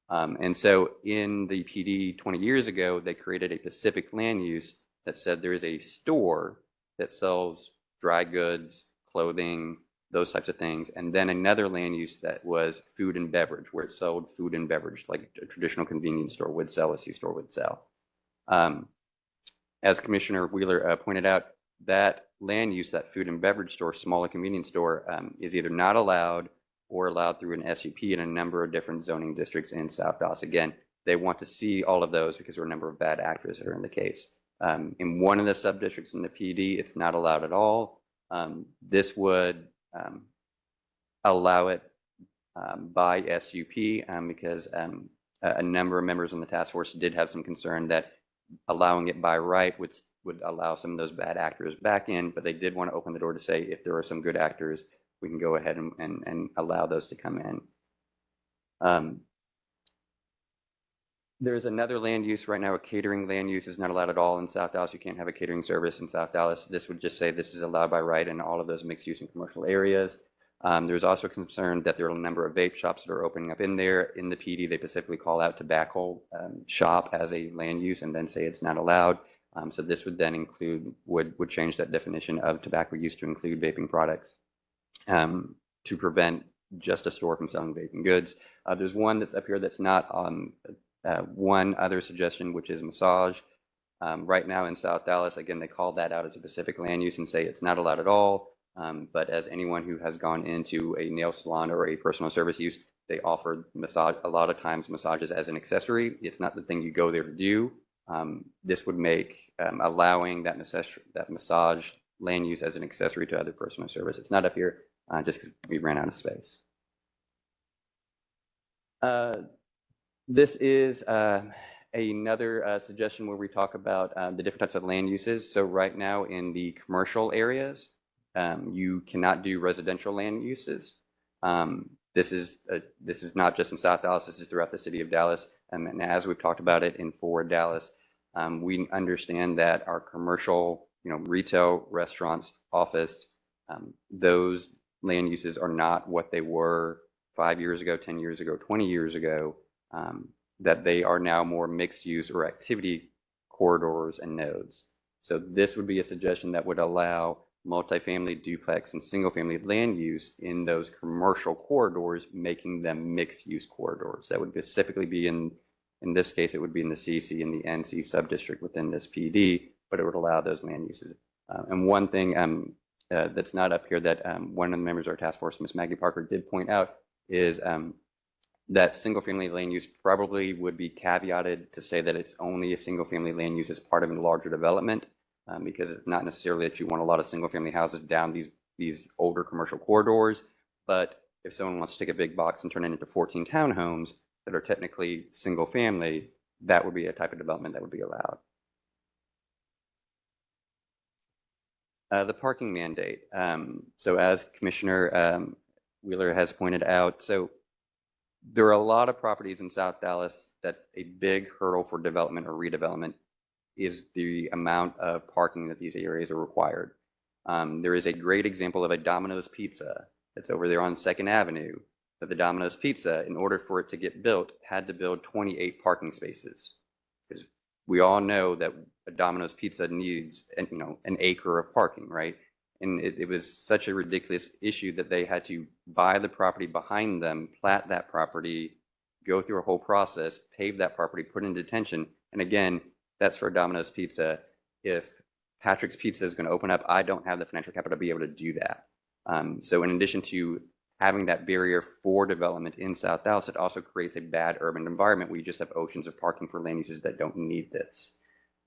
And so in the PD 20 years ago, they created a specific land use that said there is a store that sells dry goods, clothing, those types of things. And then another land use that was food and beverage, where it sold food and beverage, like a traditional convenience store would sell, a C-store would sell. As Commissioner Wheeler pointed out, that land use, that food and beverage store, smaller convenience store, is either not allowed or allowed through an SUP in a number of different zoning districts in South Dallas. Again, they want to see all of those because there are a number of bad actors that are in the case. In one of the sub-districts in the PD, it's not allowed at all. This would allow it by SUP because a number of members on the task force did have some concern that allowing it by right would allow some of those bad actors back in, but they did want to open the door to say if there are some good actors, we can go ahead and allow those to come in. There's another land use right now. A catering land use is not allowed at all in South Dallas. You can't have a catering service in South Dallas. This would just say this is allowed by right in all of those mixed use and commercial areas. There's also concern that there are a number of vape shops that are opening up in there. In the PD, they specifically call out tobacco shop as a land use and then say it's not allowed. So this would then include, would change that definition of tobacco use to include vaping products to prevent just a store from selling vaping goods. There's one that's up here that's not on one other suggestion, which is massage. Right now in South Dallas, again, they call that out as a specific land use and say it's not allowed at all. But as anyone who has gone into a nail salon or a personal service use, they offer massage, a lot of times massages as an accessory. It's not the thing you go there to do. This would make allowing that massage land use as an accessory to other personal service. It's not up here just because we ran out of space. This is another suggestion where we talk about the different types of land uses. So right now in the commercial areas, you cannot do residential land uses. This is not just in South Dallas, this is throughout the city of Dallas. And as we've talked about it in Forward Dallas, we understand that our commercial, retail, restaurants, office, those land uses are not what they were 5 years ago, 10 years ago, 20 years ago, that they are now more mixed use or activity corridors and nodes. So this would be a suggestion that would allow multifamily, duplex, and single-family land use in those commercial corridors, making them mixed-use corridors. That would specifically be in this case, it would be in the CC and the NC subdistrict within this PD, but it would allow those land uses. And one thing that's not up here that one of the members of our task force, Ms. Maggie Parker, did point out is that single-family land use probably would be caveated to say that it's only a single-family land use as part of a larger development. Because it's not necessarily that you want a lot of single-family houses down these older commercial corridors, but if someone wants to take a big box and turn it into 14 townhomes that are technically single-family, that would be a type of development that would be allowed. The parking mandate. So as Commissioner Wheeler has pointed out, so there are a lot of properties in South Dallas that a big hurdle for development or redevelopment is the amount of parking that these areas are required. There is a great example of a Domino's Pizza that's over there on 2nd Avenue. But the Domino's Pizza, in order for it to get built, had to build 28 parking spaces. Because we all know that a Domino's Pizza needs, an acre of parking, right? And it was such a ridiculous issue that they had to buy the property behind them, plat that property, go through a whole process, pave that property, put it in detention, and again, that's for Domino's Pizza. If Patrick's Pizza is going to open up, I don't have the financial capital to be able to do that. So in addition to having that barrier for development in South Dallas, it also creates a bad urban environment where you just have oceans of parking for land uses that don't need this.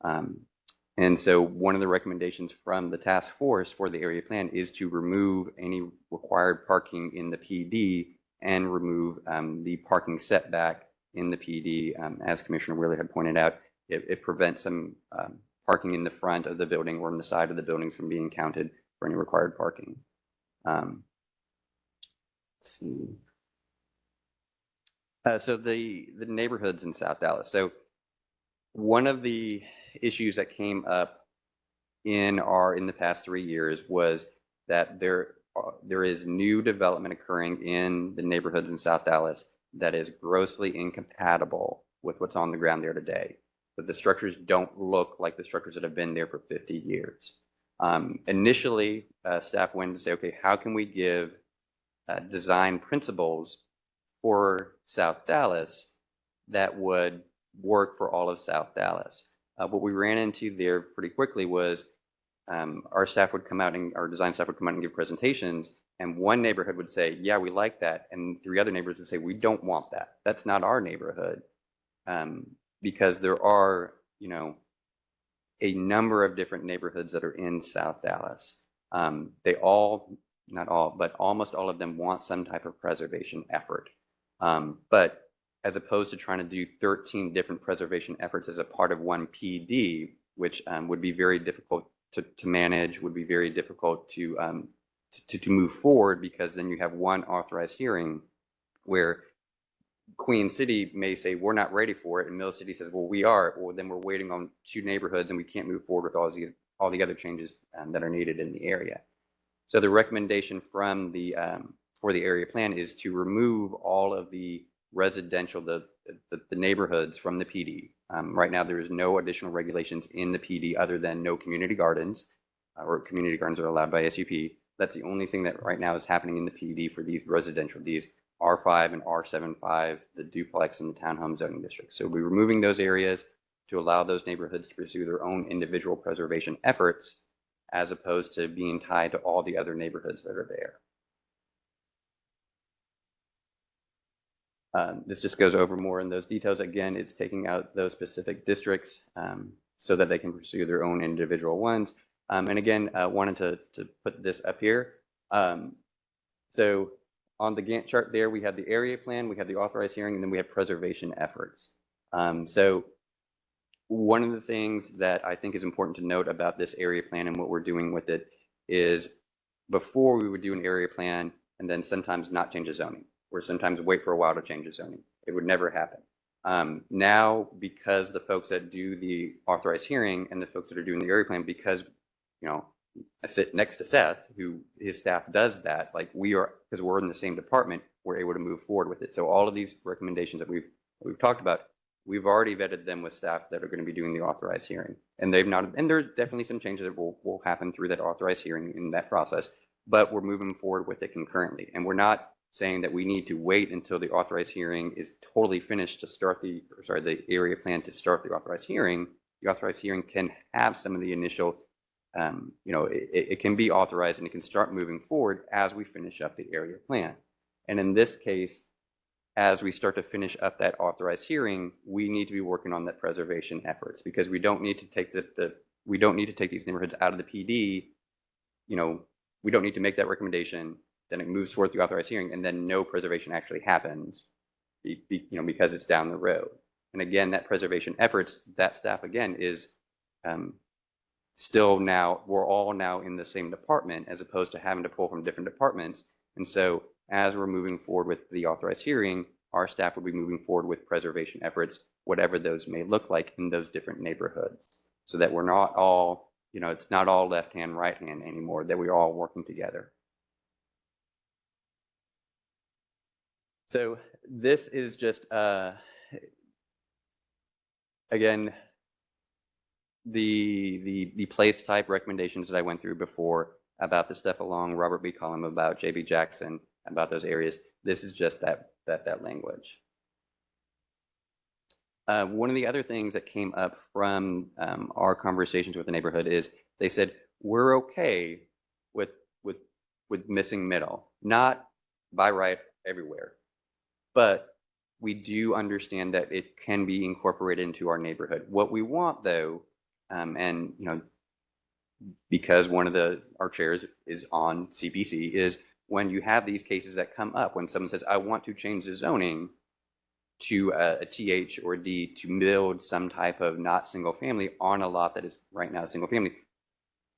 And so one of the recommendations from the task force for the area plan is to remove any required parking in the PD and remove the parking setback in the PD. As Commissioner Wheeler had pointed out, it prevents some parking in the front of the building or on the side of the buildings from being counted for any required parking. Let's see. So the neighborhoods in South Dallas. So one of the issues that came up in the past 3 years was that there is new development occurring in the neighborhoods in South Dallas that is grossly incompatible with what's on the ground there today. But the structures don't look like the structures that have been there for 50 years. Initially, staff went to say, okay, how can we give design principles for South Dallas that would work for all of South Dallas? What we ran into there pretty quickly was our staff would come out and our design staff would come out and give presentations, and one neighborhood would say, yeah, we like that, and 3 other neighbors would say, we don't want that. That's not our neighborhood. Because there are, you know, a number of different neighborhoods that are in South Dallas. They all, not all, but almost all of them want some type of preservation effort. But as opposed to trying to do 13 different preservation efforts as a part of one PD, which would be very difficult to manage, would be very difficult to move forward, because then you have one authorized hearing where Queen City may say, we're not ready for it, and Mill City says, well, we are. Well, then we're waiting on 2 neighborhoods and we can't move forward with all the other changes that are needed in the area. So the recommendation from the for the area plan is to remove all of the residential, the neighborhoods from the PD. Right now, there is no additional regulations in the PD other than no community gardens, or community gardens are allowed by SUP. That's the only thing that right now is happening in the PD for these residential, these R5 and R75, the duplex and the townhome zoning districts. So we'll be removing those areas to allow those neighborhoods to pursue their own individual preservation efforts, as opposed to being tied to all the other neighborhoods that are there. This just goes over more in those details. Again, it's taking out those specific districts so that they can pursue their own individual ones. And again, wanted to put this up here. So on the Gantt chart there, we have the area plan, we have the authorized hearing, and then we have preservation efforts. So one of the things that I think is important to note about this area plan and what we're doing with it is, before we would do an area plan and then sometimes not change the zoning, or sometimes wait for a while to change the zoning. It would never happen. Now, because the folks that do the authorized hearing and the folks that are doing the area plan, because, you know, I sit next to Seth, who his staff does that, like we are, because we're in the same department, we're able to move forward with it. So all of these recommendations that we've talked about, we've already vetted them with staff that are going to be doing the authorized hearing. And they've not, and there's definitely some changes that will happen through that authorized hearing in that process, but we're moving forward with it concurrently. And we're not saying that we need to wait until the authorized hearing is totally finished to start the area plan to start the authorized hearing. The authorized hearing can have some of the initial, you know, it can be authorized and it can start moving forward as we finish up the area plan. And in this case, as we start to finish up that authorized hearing, we need to be working on that preservation efforts, because we don't need to take we don't need to take these neighborhoods out of the PD. You know, we don't need to make that recommendation. Then it moves forward through authorized hearing, and then no preservation actually happens, you know, because it's down the road. And again, that preservation efforts, that staff again is still now, we're all now in the same department, as opposed to having to pull from different departments. And so as we're moving forward with the authorized hearing, our staff will be moving forward with preservation efforts, whatever those may look like in those different neighborhoods, so that we're not all, you know, it's not all left hand, right hand anymore, that we're all working together. So this is just, again, the place type recommendations that I went through before about the stuff along Robert B. Collum, about J.B. Jackson, about those areas. This is just that language. One of the other things that came up from our conversations with the neighborhood is they said, we're okay with missing middle, not by right everywhere. But we do understand that it can be incorporated into our neighborhood. What we want, though, and you know, because one of our chairs is on CPC, is when you have these cases that come up, when someone says, I want to change the zoning to a TH or D to build some type of not single family on a lot that is right now single family,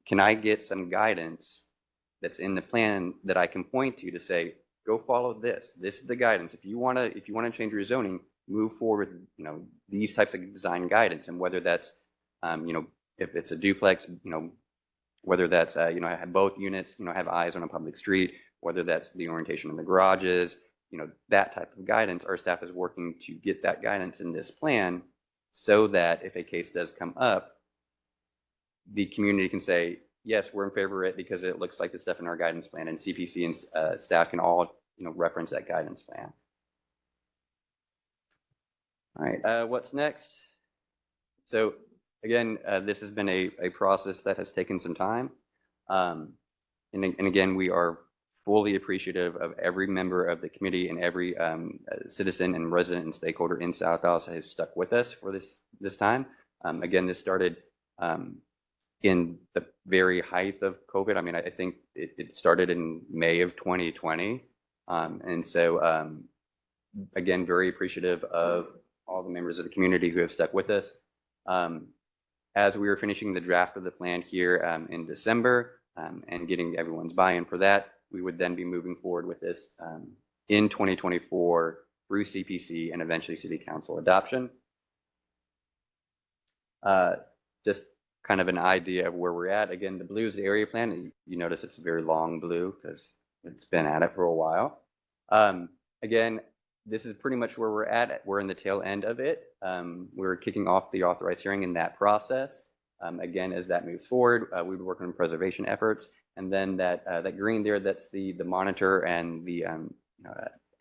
can I get some guidance that's in the plan that I can point to say, go follow this. This is the guidance. If you want to change your zoning, move forward with, you know, these types of design guidance, and whether that's, you know, if it's a duplex, you know, whether that's, you know, have both units, you know, have eyes on a public street, whether that's the orientation of the garages, you know, that type of guidance. Our staff is working to get that guidance in this plan, so that if a case does come up, the community can say, yes, we're in favor of it because it looks like the stuff in our guidance plan, and CPC and staff can all, you know, reference that guidance plan. All right, what's next? So Again, this has been a process that has taken some time. And again, we are fully appreciative of every member of the committee and every citizen and resident and stakeholder in South Dallas that has stuck with us for this time. Again, this started in the very height of COVID. I mean, I think it started in May of 2020. And so, again, very appreciative of all the members of the community who have stuck with us. As we were finishing the draft of the plan here in December and getting everyone's buy-in for that, we would then be moving forward with this in 2024 through CPC and eventually City Council adoption. Just kind of an idea of where we're at. Again, the blue is the area plan, and you notice it's a very long blue because it's been at it for a while. Again, this is pretty much where we're at. We're in the tail end of it. We're kicking off the authorized hearing in that process. Again, as that moves forward, we would work on preservation efforts. And then that green there, that's the monitor and the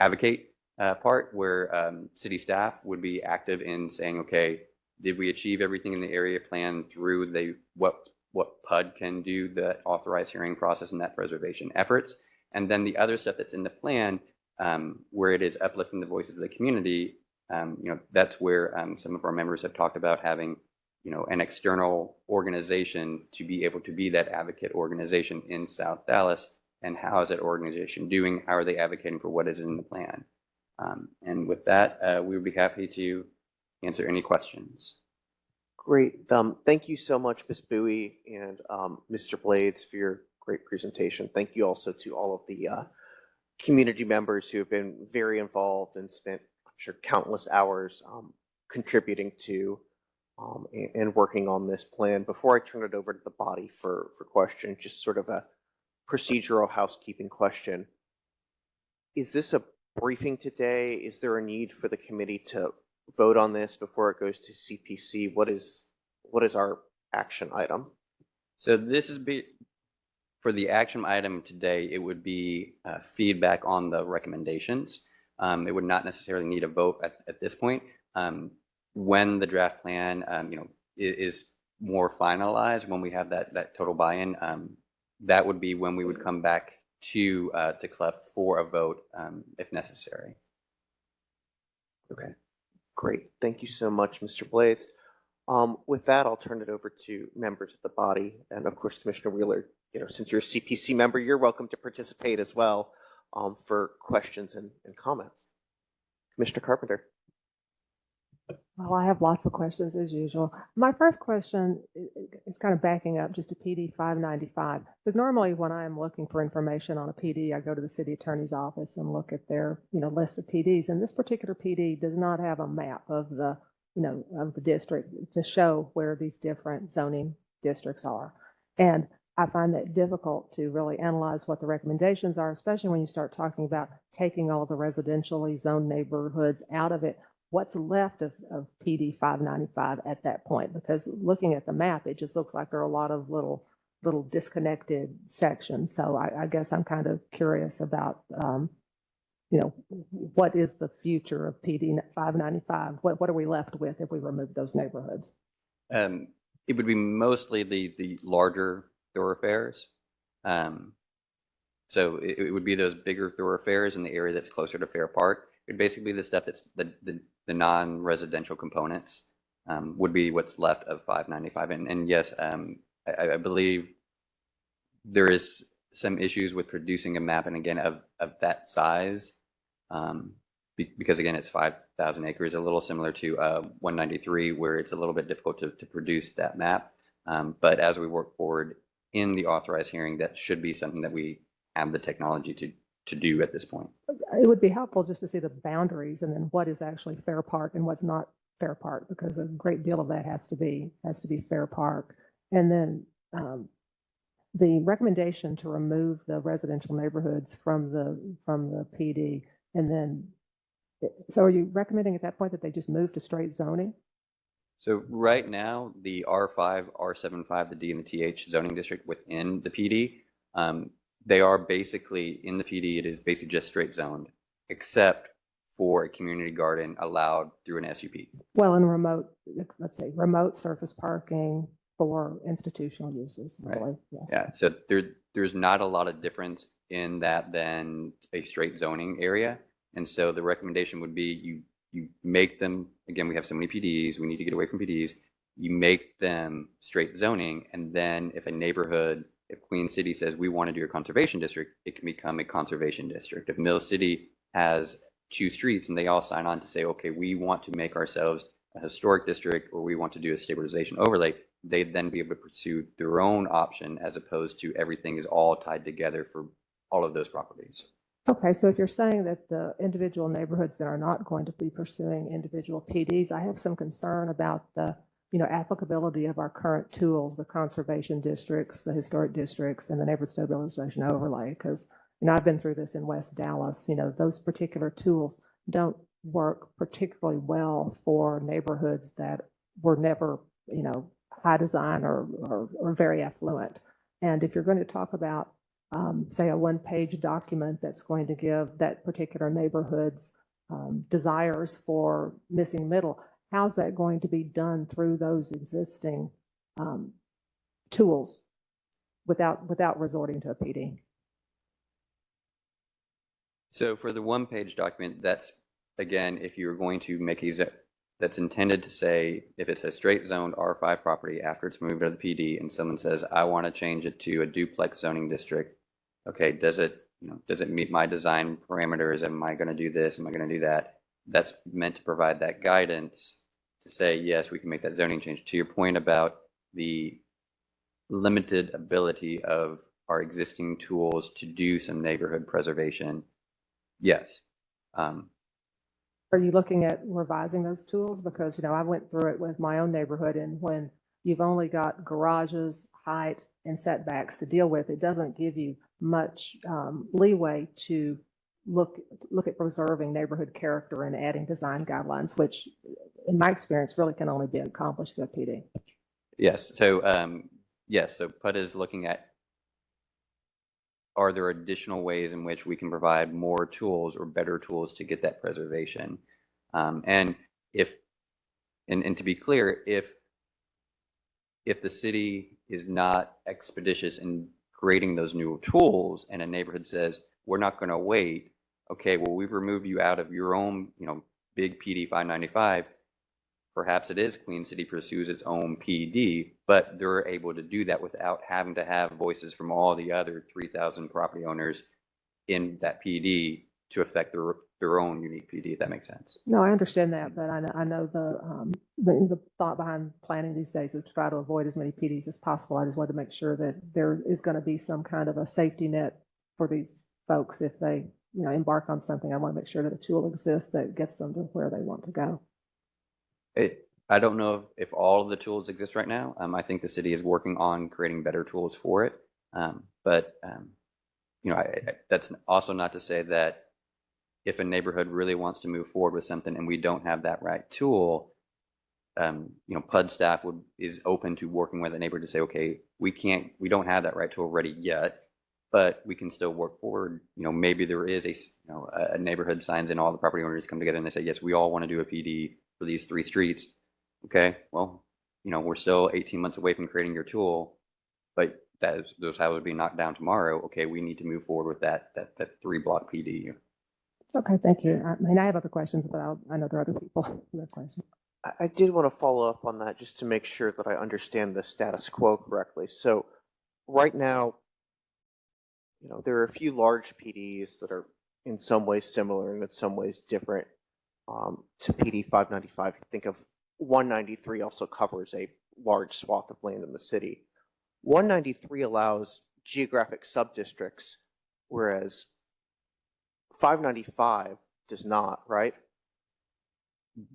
advocate part, where city staff would be active in saying, okay, did we achieve everything in the area plan through what PUD can do, the authorized hearing process and that preservation efforts? And then the other stuff that's in the plan, where it is uplifting the voices of the community, that's where some of our members have talked about having, an external organization to be able to be that advocate organization in South Dallas. And how is that organization doing? How are they advocating for what is in the plan? And with that, we would be happy to answer any questions. Great. Thank you so much, Ms. Bowie and Mr. Blades, for your great presentation. Thank you also to all of the community members who have been very involved and spent, I'm sure, countless hours contributing to and working on this plan. Before I turn it over to the body for questions, just sort of a procedural housekeeping question. Is this a briefing today? Is there a need for the committee to vote on this before it goes to CPC? What is our action item? So this is for the action item today. It would be feedback on the recommendations. It would not necessarily need a vote at this point. When the draft plan, is more finalized, when we have that total buy-in, that would be when we would come back to CLUP for a vote if necessary. Okay. Great. Thank you so much, Mr. Blades. With that, I'll turn it over to members of the body. And of course, Commissioner Wheeler, since you're a CPC member, you're welcome to participate as well for questions and comments. Commissioner Carpenter. Well, I have lots of questions as usual. My first question is kind of backing up just to PD 595. Because normally when I'm looking for information on a PD, I go to the city attorney's office and look at their, list of PDs. And this particular PD does not have a map of the, of the district to show where these different zoning districts are. And I find that difficult to really analyze what the recommendations are, especially when you start talking about taking all the residentially zoned neighborhoods out of it. What's left of PD 595 at that point? Because looking at the map, it just looks like there are a lot of little disconnected sections. So I guess I'm kind of curious about, what is the future of PD 595? What are we left with if we remove those neighborhoods? It would be mostly the larger thoroughfares. So it would be those bigger thoroughfares in the area that's closer to Fair Park. It would basically be the stuff that's the non-residential components would be what's left of 595. And yes, I believe there is some issues with producing a map, and again, of that size, because again, it's 5,000 acres, a little similar to 193, where it's a little bit difficult to produce that map. But as we work forward in the authorized hearing, that should be something that we have the technology to do at this point. It would be helpful just to see the boundaries and then what is actually Fair Park and what's not Fair Park, because a great deal of that has to be Fair Park. And then the recommendation to remove the residential neighborhoods from the PD, and then so are you recommending at that point that they just move to straight zoning? So right now, the R5, R75, the D and the TH zoning district within the PD, they are basically in the PD. It is basically just straight zoned, except for a community garden allowed through an SUP. Well, in remote, let's say remote surface parking for institutional uses, Right. really, yes. Yeah, so there's not a lot of difference in that than a straight zoning area. And so the recommendation would be you make them, again, we have so many PDs, we need to get away from PDs. You make them straight zoning, and then if a neighborhood, if Queen City says we want to do a conservation district, it can become a conservation district. If Mill City has 2 streets and they all sign on to say, okay, we want to make ourselves a historic district, or we want to do a stabilization overlay, they'd then be able to pursue their own option, as opposed to everything is all tied together for all of those properties. Okay, so if you're saying that the individual neighborhoods that are not going to be pursuing individual PDs, I have some concern about the, applicability of our current tools, the conservation districts, the historic districts, and the neighborhood stabilization overlay, because, I've been through this in West Dallas, those particular tools don't work particularly well for neighborhoods that were never, high design or very affluent. And if you're going to talk about say a one-page document that's going to give that particular neighborhood's desires for missing middle, how's that going to be done through those existing tools without resorting to a PD? So for the one-page document, that's, again, if you're going to make that's intended to say, if it's a straight zoned R5 property after it's moved to the PD and someone says, I want to change it to a duplex zoning district, okay, does it meet my design parameters? Am I going to do this? Am I going to do that? That's meant to provide that guidance to say, yes, we can make that zoning change. To your point about the limited ability of our existing tools to do some neighborhood preservation, yes. Are you looking at revising those tools? Because, I went through it with my own neighborhood, and when you've only got garages, height, and setbacks to deal with, it doesn't give you much leeway to look at preserving neighborhood character and adding design guidelines, which in my experience really can only be accomplished through a PD. Yes. So so PUD is looking at, are there additional ways in which we can provide more tools or better tools to get that preservation? And to be clear, if the city is not expeditious in creating those new tools and a neighborhood says, we're not going to wait, okay, well, we've removed you out of your own, big PD 595. Perhaps it is Queen City pursues its own PD, but they're able to do that without having to have voices from all the other 3,000 property owners in that PD to affect their own unique PD, if that makes sense. No, I understand that, but I know the thought behind planning these days is to try to avoid as many PDs as possible. I just wanted to make sure that there is going to be some kind of a safety net for these folks if they, embark on something. I want to make sure that a tool exists that gets them to where they want to go. I don't know if all of the tools exist right now. I think the city is working on creating better tools for it. That's also not to say that if a neighborhood really wants to move forward with something and we don't have that right tool, PUD staff is open to working with a neighborhood to say, okay, we don't have that right tool ready yet, but we can still work forward. Maybe there is a neighborhood signs in, all the property owners come together and they say, yes, we all want to do a PD for these 3 streets. Okay, well, we're still 18 months away from creating your tool, but those houses would be knocked down tomorrow. Okay, we need to move forward with that 3-block PD. Okay, thank you. I have other questions, but I know there are other people who have questions. I did want to follow up on that just to make sure that I understand the status quo correctly. So right now, there are a few large PDs that are in some ways similar and in some ways different to PD 595. Think of 193 also covers a large swath of land in the city. 193 allows geographic subdistricts, whereas 595 does not, right?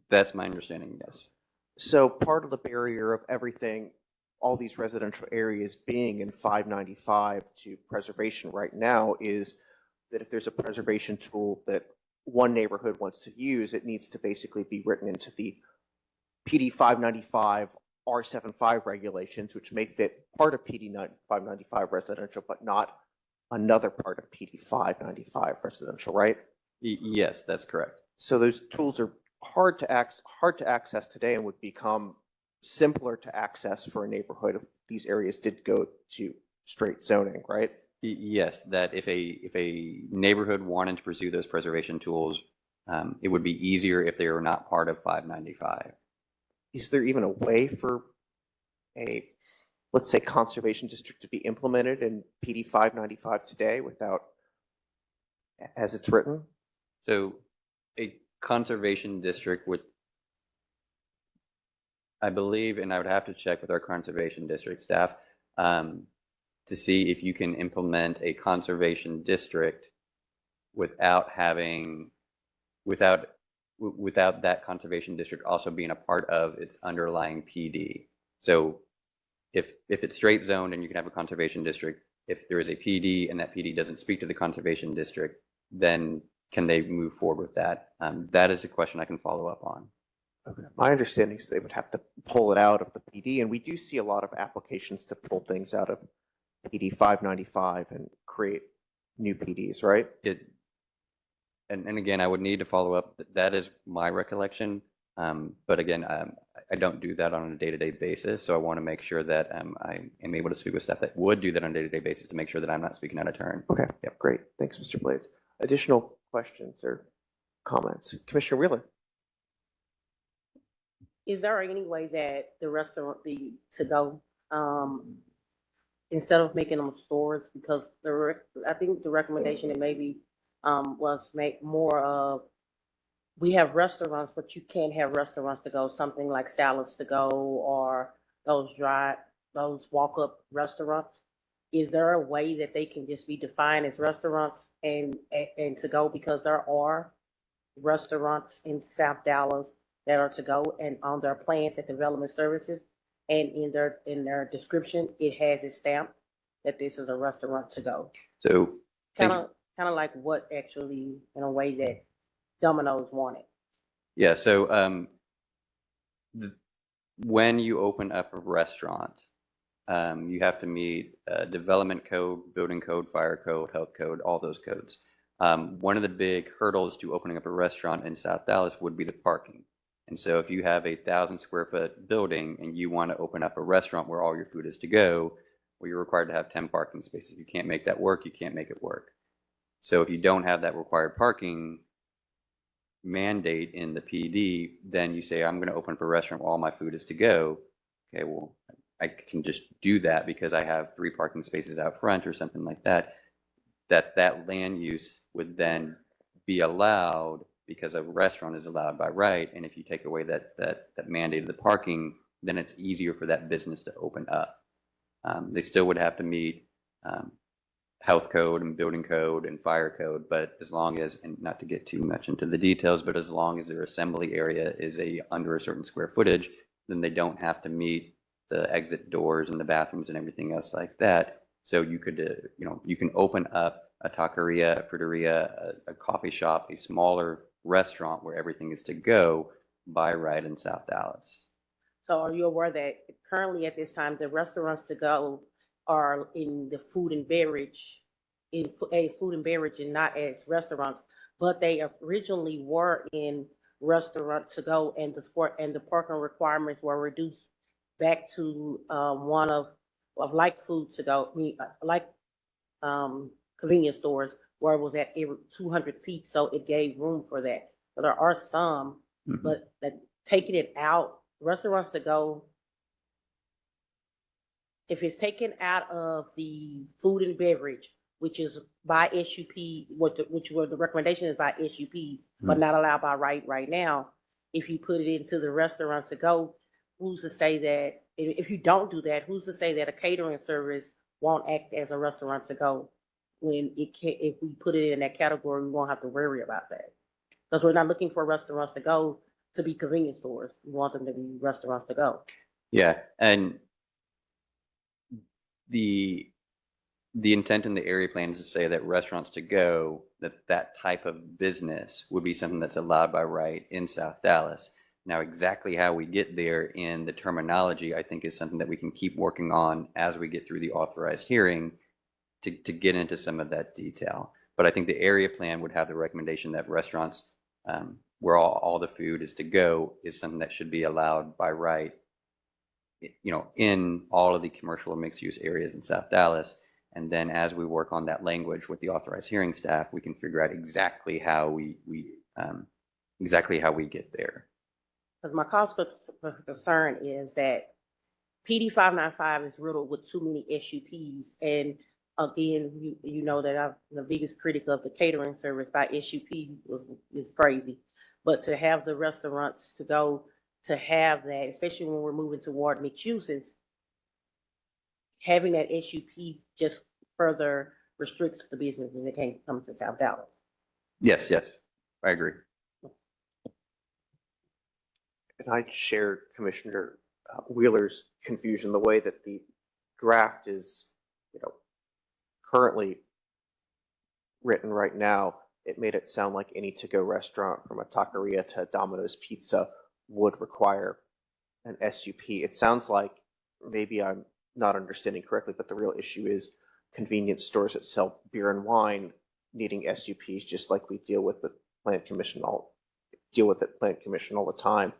That's my understanding, yes. So part of the barrier of everything, all these residential areas being in 595 to preservation right now, is that if there's a preservation tool that one neighborhood wants to use, it needs to basically be written into the PD 595 R75 regulations, which may fit part of PD 595 residential, but not another part of PD 595 residential, right? Yes, that's correct. So those tools are hard to access today and would become simpler to access for a neighborhood if these areas did go to straight zoning, right? Yes, that if a neighborhood wanted to pursue those preservation tools, it would be easier if they were not part of 595. Is there even a way for a, let's say, conservation district to be implemented in PD 595 today without, as it's written? So a conservation district would, I believe, and I would have to check with our conservation district staff to see if you can implement a conservation district without that conservation district also being a part of its underlying PD. So if it's straight zoned and you can have a conservation district, if there is a PD and that PD doesn't speak to the conservation district, then can they move forward with that? That is a question I can follow up on. Okay. My understanding is they would have to pull it out of the PD, and we do see a lot of applications to pull things out of PD 595 and create new PDs, right? And again, I would need to follow up. That is my recollection. But again, I don't do that on a day-to-day basis. So I want to make sure that I am able to speak with staff that would do that on a day-to-day basis to make sure that I'm not speaking out of turn. Okay, yep, great. Thanks, Mr. Blades. Additional questions or comments? Commissioner Wheeler? Is there any way that the restaurant, the to-go, instead of making them stores, because I think the recommendation that maybe was make more of, we have restaurants, but you can't have restaurants to go, something like salads to go or those walk-up restaurants. Is there a way that they can just be defined as restaurants and to go? Because there are restaurants in South Dallas that are to go, and on their plans at Development Services and in their description, it has it stamped that this is a restaurant to go. So kind of like what actually, in a way that Domino's wanted. yeah, so when you open up a restaurant, you have to meet development code, building code, fire code, health code, all those codes. One of the big hurdles to opening up a restaurant in South Dallas would be the parking. And so if you have a 1,000 square foot building and you want to open up a restaurant where all your food is to go, well, you're required to have 10 parking spaces. If you can't make that work, you can't make it work. So if you don't have that required parking mandate in the PD, then you say, I'm going to open up a restaurant where all my food is to go. Okay, well, I can just do that because I have 3 parking spaces out front or something like that. That land use would then be allowed because a restaurant is allowed by right. And if you take away that mandate of the parking, then it's easier for that business to open up. They still would have to meet health code and building code and fire code, but as long as, and not to get too much into the details, but as long as their assembly area is under a certain square footage, then they don't have to meet the exit doors and the bathrooms and everything else like that. So you could, you can open up a taqueria, a fruiteria, a coffee shop, a smaller restaurant where everything is to go by right in South Dallas. So are you aware that currently at this time, the restaurants to go are in the food and beverage, and not as restaurants, but they originally were in restaurant to go, and the parking requirements were reduced back to one of like food to go, like convenience stores, where it was at 200 feet, so it gave room for that. So there are some, but that taking it out, restaurants to go, if it's taken out of the food and beverage, which is by SUP, the recommendation is by SUP, but not allowed by right now. If you put it into the restaurant to go, who's to say that, if you don't do that, who's to say that a catering service won't act as a restaurant to go when if we put it in that category, we won't have to worry about that. Because we're not looking for restaurants to go to be convenience stores. We want them to be restaurants to go. Yeah, and the intent in the area plan is to say that restaurants to go, that type of business would be something that's allowed by right in South Dallas. Now, exactly how we get there in the terminology, I think, is something that we can keep working on as we get through the authorized hearing to get into some of that detail. But I think the area plan would have the recommendation that restaurants where all the food is to go is something that should be allowed by right, in all of the commercial and mixed use areas in South Dallas. And then as we work on that language with the authorized hearing staff, we can figure out exactly how we get there. Because my cause for concern is that PD 595 is riddled with too many SUPs. And again, you know that I'm the biggest critic of the catering service by SUP is crazy. But to have the restaurants to go to have that, especially when we're moving toward mixed uses, having that SUP just further restricts the business and they can't come to South Dallas. Yes, I agree. And I share Commissioner Wheeler's confusion. The way that the draft is, currently written right now, it made it sound like any to-go restaurant from a taqueria to Domino's Pizza would require an SUP. It sounds like maybe I'm not understanding correctly, but the real issue is convenience stores that sell beer and wine needing SUPs, just like we deal with the Plan Commission all the time.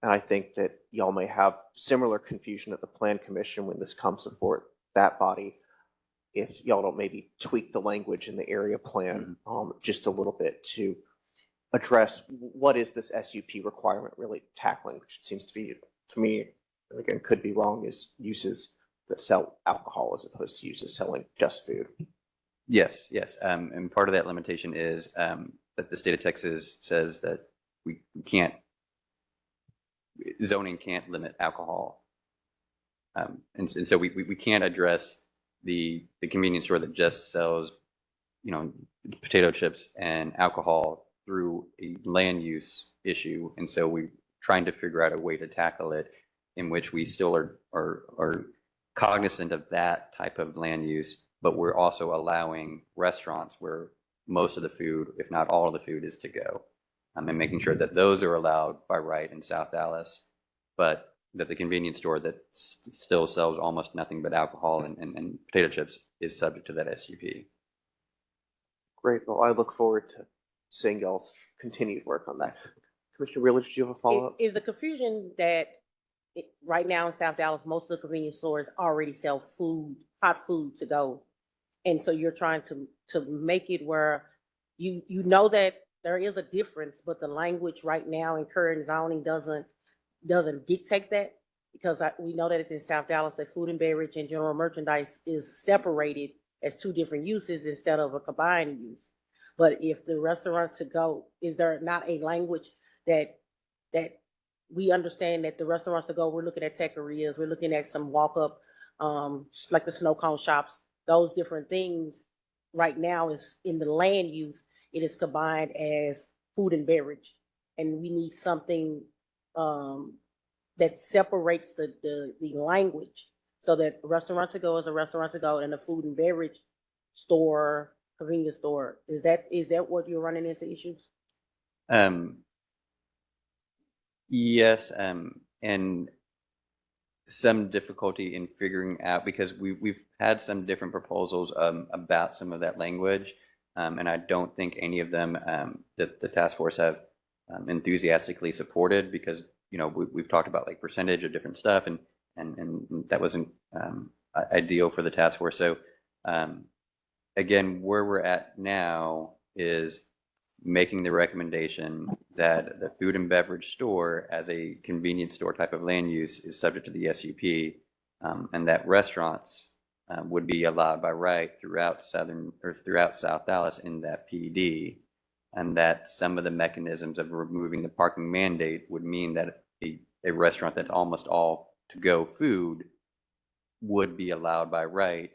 And I think that y'all may have similar confusion at the Plan Commission when this comes before that body, if y'all don't maybe tweak the language in the area plan just a little bit to address what is this SUP requirement really tackling, which seems to be, to me, and again, could be wrong, is uses that sell alcohol as opposed to uses selling just food. Yes. And part of that limitation is that the state of Texas says that zoning can't limit alcohol. And so we can't address the convenience store that just sells, potato chips and alcohol through a land use issue. And so we're trying to figure out a way to tackle it in which we still are cognizant of that type of land use, but we're also allowing restaurants where most of the food, if not all of the food, is to go. And making sure that those are allowed by right in South Dallas, but that the convenience store that still sells almost nothing but alcohol and potato chips is subject to that SUP. Great. Well, I look forward to seeing y'all's continued work on that. Commissioner Wheeler, did you have a follow-up? Is the confusion that right now in South Dallas, most of the convenience stores already sell food, hot food to go. And so you're trying to make it where you know that there is a difference, but the language right now in current zoning doesn't dictate that, because we know that it's in South Dallas that food and beverage and general merchandise is separated as two different uses instead of a combined use. But if the restaurants to go, is there not a language that we understand that the restaurants to go, we're looking at taquerias, we're looking at some walk-up, like the snow cone shops, those different things right now is in the land use, it is combined as food and beverage. And we need something that separates the language so that a restaurant to go is a restaurant to go and a food and beverage store, convenience store. Is that what you're running into issues? Yes, and some difficulty in figuring out, because we've had some different proposals about some of that language, and I don't think any of them that the task force have enthusiastically supported, because we've talked about like percentage of different stuff, and that wasn't ideal for the task force. So again, where we're at now is making the recommendation that the food and beverage store as a convenience store type of land use is subject to the SUP, and that restaurants would be allowed by right throughout South Dallas in that PD, and that some of the mechanisms of removing the parking mandate would mean that a restaurant that's almost all to-go food would be allowed by right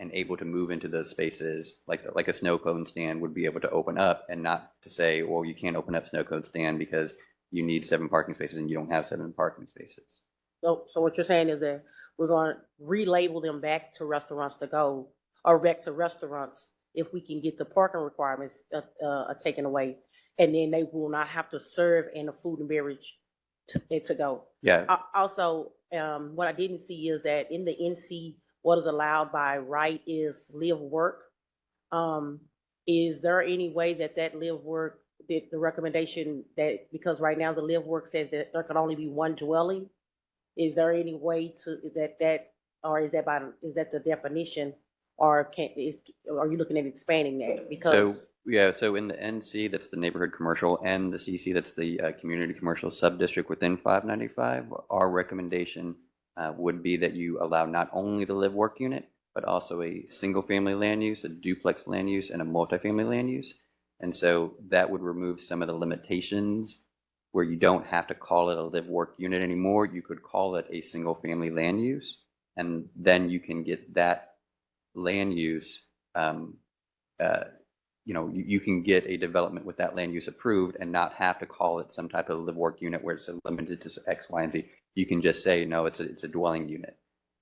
and able to move into those spaces, like a snow cone stand would be able to open up, and not to say, well, you can't open up snow cone stand because you need 7 parking spaces and you don't have 7 parking spaces. So what you're saying is that we're going to relabel them back to restaurants to go, or back to restaurants, if we can get the parking requirements taken away, and then they will not have to serve in a food and beverage to go. Yeah. Also, what I didn't see is that in the NC, what is allowed by right is live work. Is there any way that live work the recommendation that, because right now the live work says that there can only be one dwelling, is there any way to, or is that the definition? Or are you looking at expanding that? Because So, yeah, so in the NC, that's the neighborhood commercial, and the CC, that's the community commercial sub-district within 595, our recommendation would be that you allow not only the live work unit, but also a single-family land use, a duplex land use, and a multifamily land use. And so that would remove some of the limitations where you don't have to call it a live work unit anymore. You could call it a single-family land use, and then you can get that land use, you can get a development with that land use approved and not have to call it some type of live work unit where it's limited to X, Y, and Z. You can just say, no, it's a dwelling unit.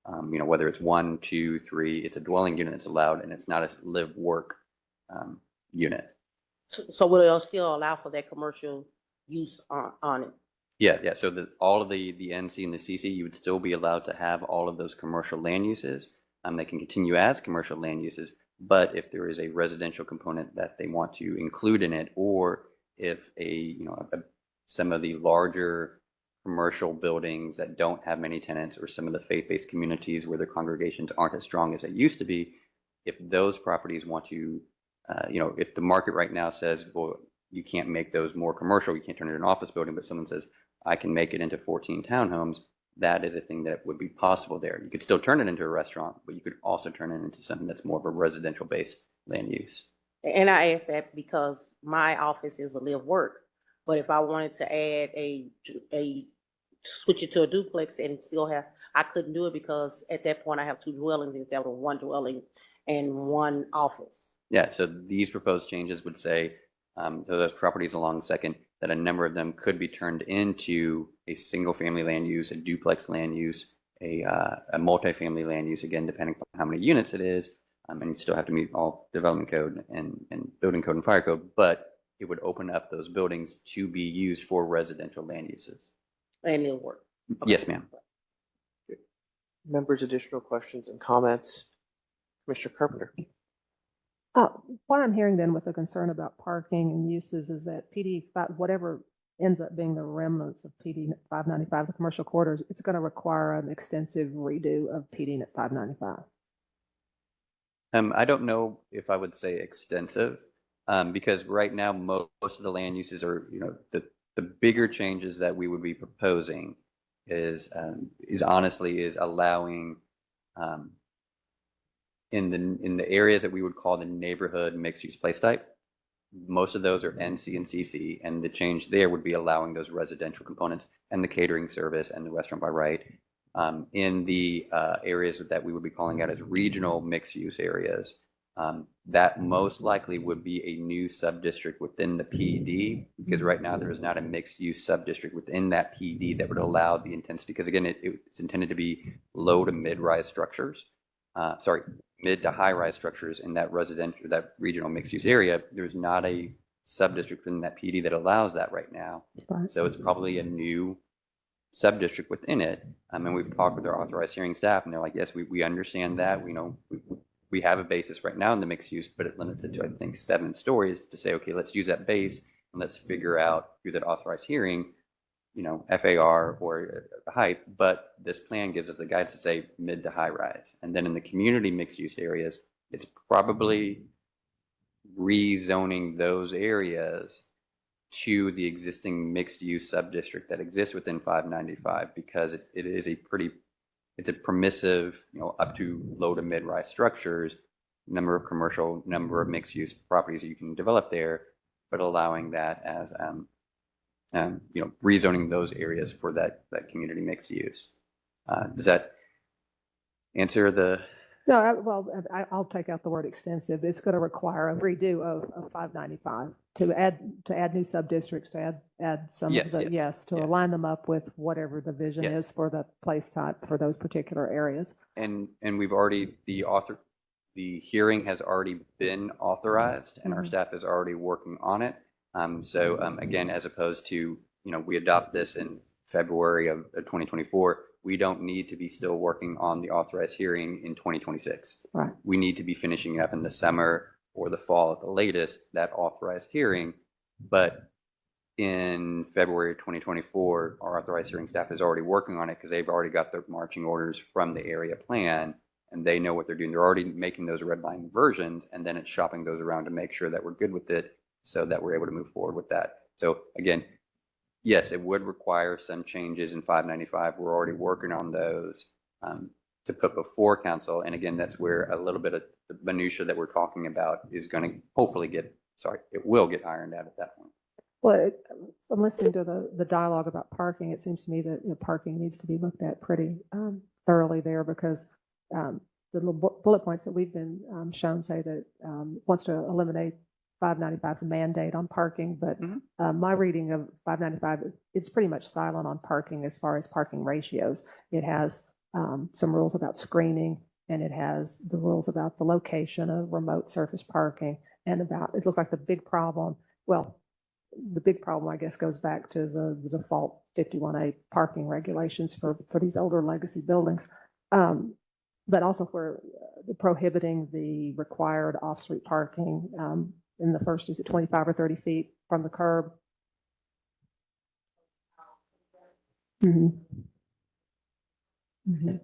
Whether it's 1, 2, 3, it's a dwelling unit that's allowed, and it's not a live work unit. So will it still allow for that commercial use on it? Yeah. So all of the NC and the CC, you would still be allowed to have all of those commercial land uses. They can continue as commercial land uses, but if there is a residential component that they want to include in it, or if some of the larger commercial buildings that don't have many tenants, or some of the faith-based communities where their congregations aren't as strong as they used to be, if those properties want to, if the market right now says, well, you can't make those more commercial, you can't turn it into an office building, but someone says, I can make it into 14 townhomes, that is a thing that would be possible there. You could still turn it into a restaurant, but you could also turn it into something that's more of a residential based land use. And I ask that because my office is a live work, but if I wanted to add switch it to a duplex and still have, I couldn't do it because at that point I have 2 dwellings instead of 1 dwelling and 1 office. Yeah, so these proposed changes would say, those properties along the second, that a number of them could be turned into a single family land use, a duplex land use, a multifamily land use, again, depending on how many units it is. And you still have to meet all development code and building code and fire code, but it would open up those buildings to be used for residential land uses. And it'll work. Okay. Yes, ma'am. Members, additional questions and comments? Commissioner Carpenter. What I'm hearing then with the concern about parking and uses is that PD, whatever ends up being the remnants of PD 595, the commercial quarters, it's going to require an extensive redo of PD 595. I don't know if I would say extensive, because right now most of the land uses are, the bigger changes that we would be proposing is honestly allowing in the areas that we would call the neighborhood mixed use place type. Most of those are NC and CC, and the change there would be allowing those residential components and the catering service and the restaurant by right. In the areas that we would be calling out as regional mixed use areas, that most likely would be a new sub-district within the PD, because right now there is not a mixed use sub-district within that PD that would allow the intensity, because again, it's intended to be low to mid-rise structures. Mid to high-rise structures in that residential, that regional mixed-use area. There's not a sub-district in that PD that allows that right now. Right. So it's probably a new sub-district within it. And we've talked with our authorized hearing staff, and they're like, yes, we understand that. We know we have a basis right now in the mixed use, but it limits it to, I think, 7 stories to say, okay, let's use that base and let's figure out through that authorized hearing, FAR or height, but this plan gives us the guidance to say mid to high rise. And then in the community mixed use areas, it's probably rezoning those areas to the existing mixed use sub-district that exists within 595, because it is it's a permissive, up to low to mid rise structures, number of commercial, number of mixed use properties that you can develop there, but allowing that as rezoning those areas for that community mixed use. Does that answer the? No, I'll take out the word extensive. It's going to require a redo of 595 to add new sub-districts, to add some of the, to align them up with whatever the vision is for the place type for those particular areas. And we've already, the hearing has already been authorized, and our staff is already working on it. Again, as opposed to, we adopt this in February of 2024, we don't need to be still working on the authorized hearing in 2026. Right. We need to be finishing up in the summer or the fall at the latest, that authorized hearing, But in February of 2024, our authorized hearing staff is already working on it because they've already got their marching orders from the area plan and they know what they're doing. They're already making those red line versions, and then it's shopping those around to make sure that we're good with it so that we're able to move forward with that. So again, yes, it would require some changes in 595. We're already working on those to put before council. And again, that's where a little bit of the minutia that we're talking about is going to hopefully it will get ironed out at that point. Well, I'm listening to the dialogue about parking. It seems to me that parking needs to be looked at pretty thoroughly there because the little bullet points that we've been shown say that wants to eliminate 595's mandate on parking, but my reading of 595, it's pretty much silent on parking as far as parking ratios. It has some rules about screening, and it has the rules about the location of remote surface parking, and about, it looks like the big problem, I guess, goes back to the default 51A parking regulations for these older legacy buildings. But also for prohibiting the required off-street parking in the first, is it 25 or 30 feet from the curb? Mm-hmm. Mm-hmm.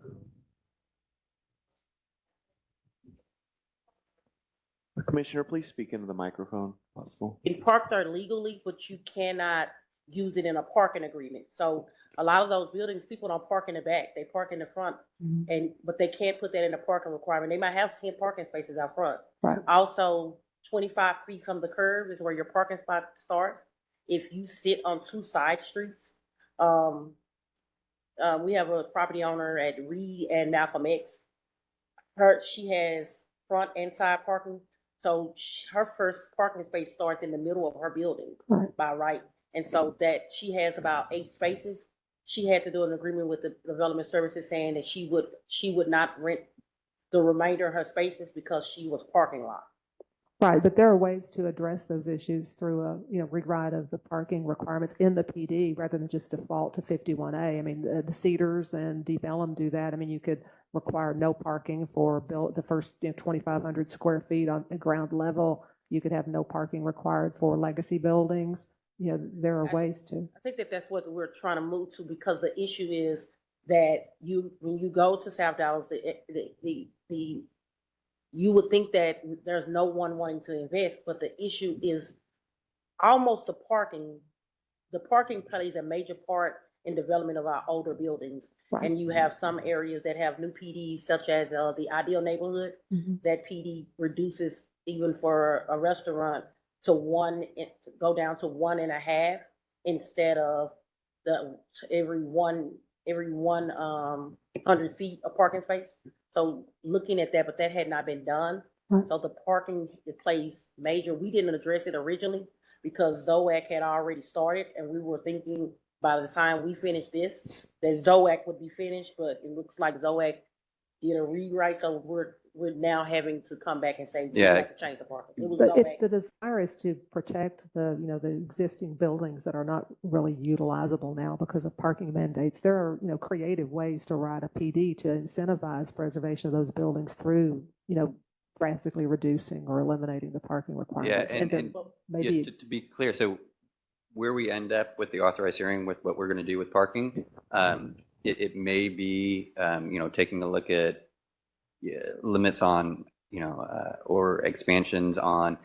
Commissioner, please speak into the microphone, if possible. You can park there legally, but you cannot use it in a parking agreement. So a lot of those buildings, people don't park in the back; they park in the front, but they can't put that in the parking requirement. They might have 10 parking spaces out front. Right. Also, 25 feet from the curb is where your parking spot starts. If you sit on two side streets, we have a property owner at Reed and Malcolm X. She has front and side parking. So her first parking space starts in the middle of her building by right. And so that she has about 8 spaces. She had to do an agreement with the development services saying that she would not rent the remainder of her spaces because she was parking lot. Right, but there are ways to address those issues through a rewrite of the parking requirements in the PD rather than just default to 51A. I mean, the Cedars and Deep Ellum do that. I mean, you could require no parking for the first 2,500 square feet on the ground level. You could have no parking required for legacy buildings. There are ways to. I think that's what we're trying to move to, because the issue is that when you go to South Dallas, you would think that there's no one wanting to invest, but the issue is almost the parking. The parking plays a major part in development of our older buildings. Right. And you have some areas that have new PDs, such as the Ideal Neighborhood. That PD reduces, even for a restaurant, to go down to 1.5 instead of every 100 feet of parking space. So looking at that, but that had not been done. So the parking, it plays major. We didn't address it originally because ZOAC had already started, and we were thinking by the time we finished this, that ZOAC would be finished, but it looks like ZOAC did a rewrite, so we're now having to come back and say we have to change the parking. It was ZOAC. The desire is to protect the existing buildings that are not really utilizable now because of parking mandates. There are creative ways to write a PD to incentivize preservation of those buildings through drastically reducing or eliminating the parking requirements. Yeah, and maybe to be clear, so where we end up with the authorized hearing with what we're going to do with parking, it may be taking a look at limits on or expansions on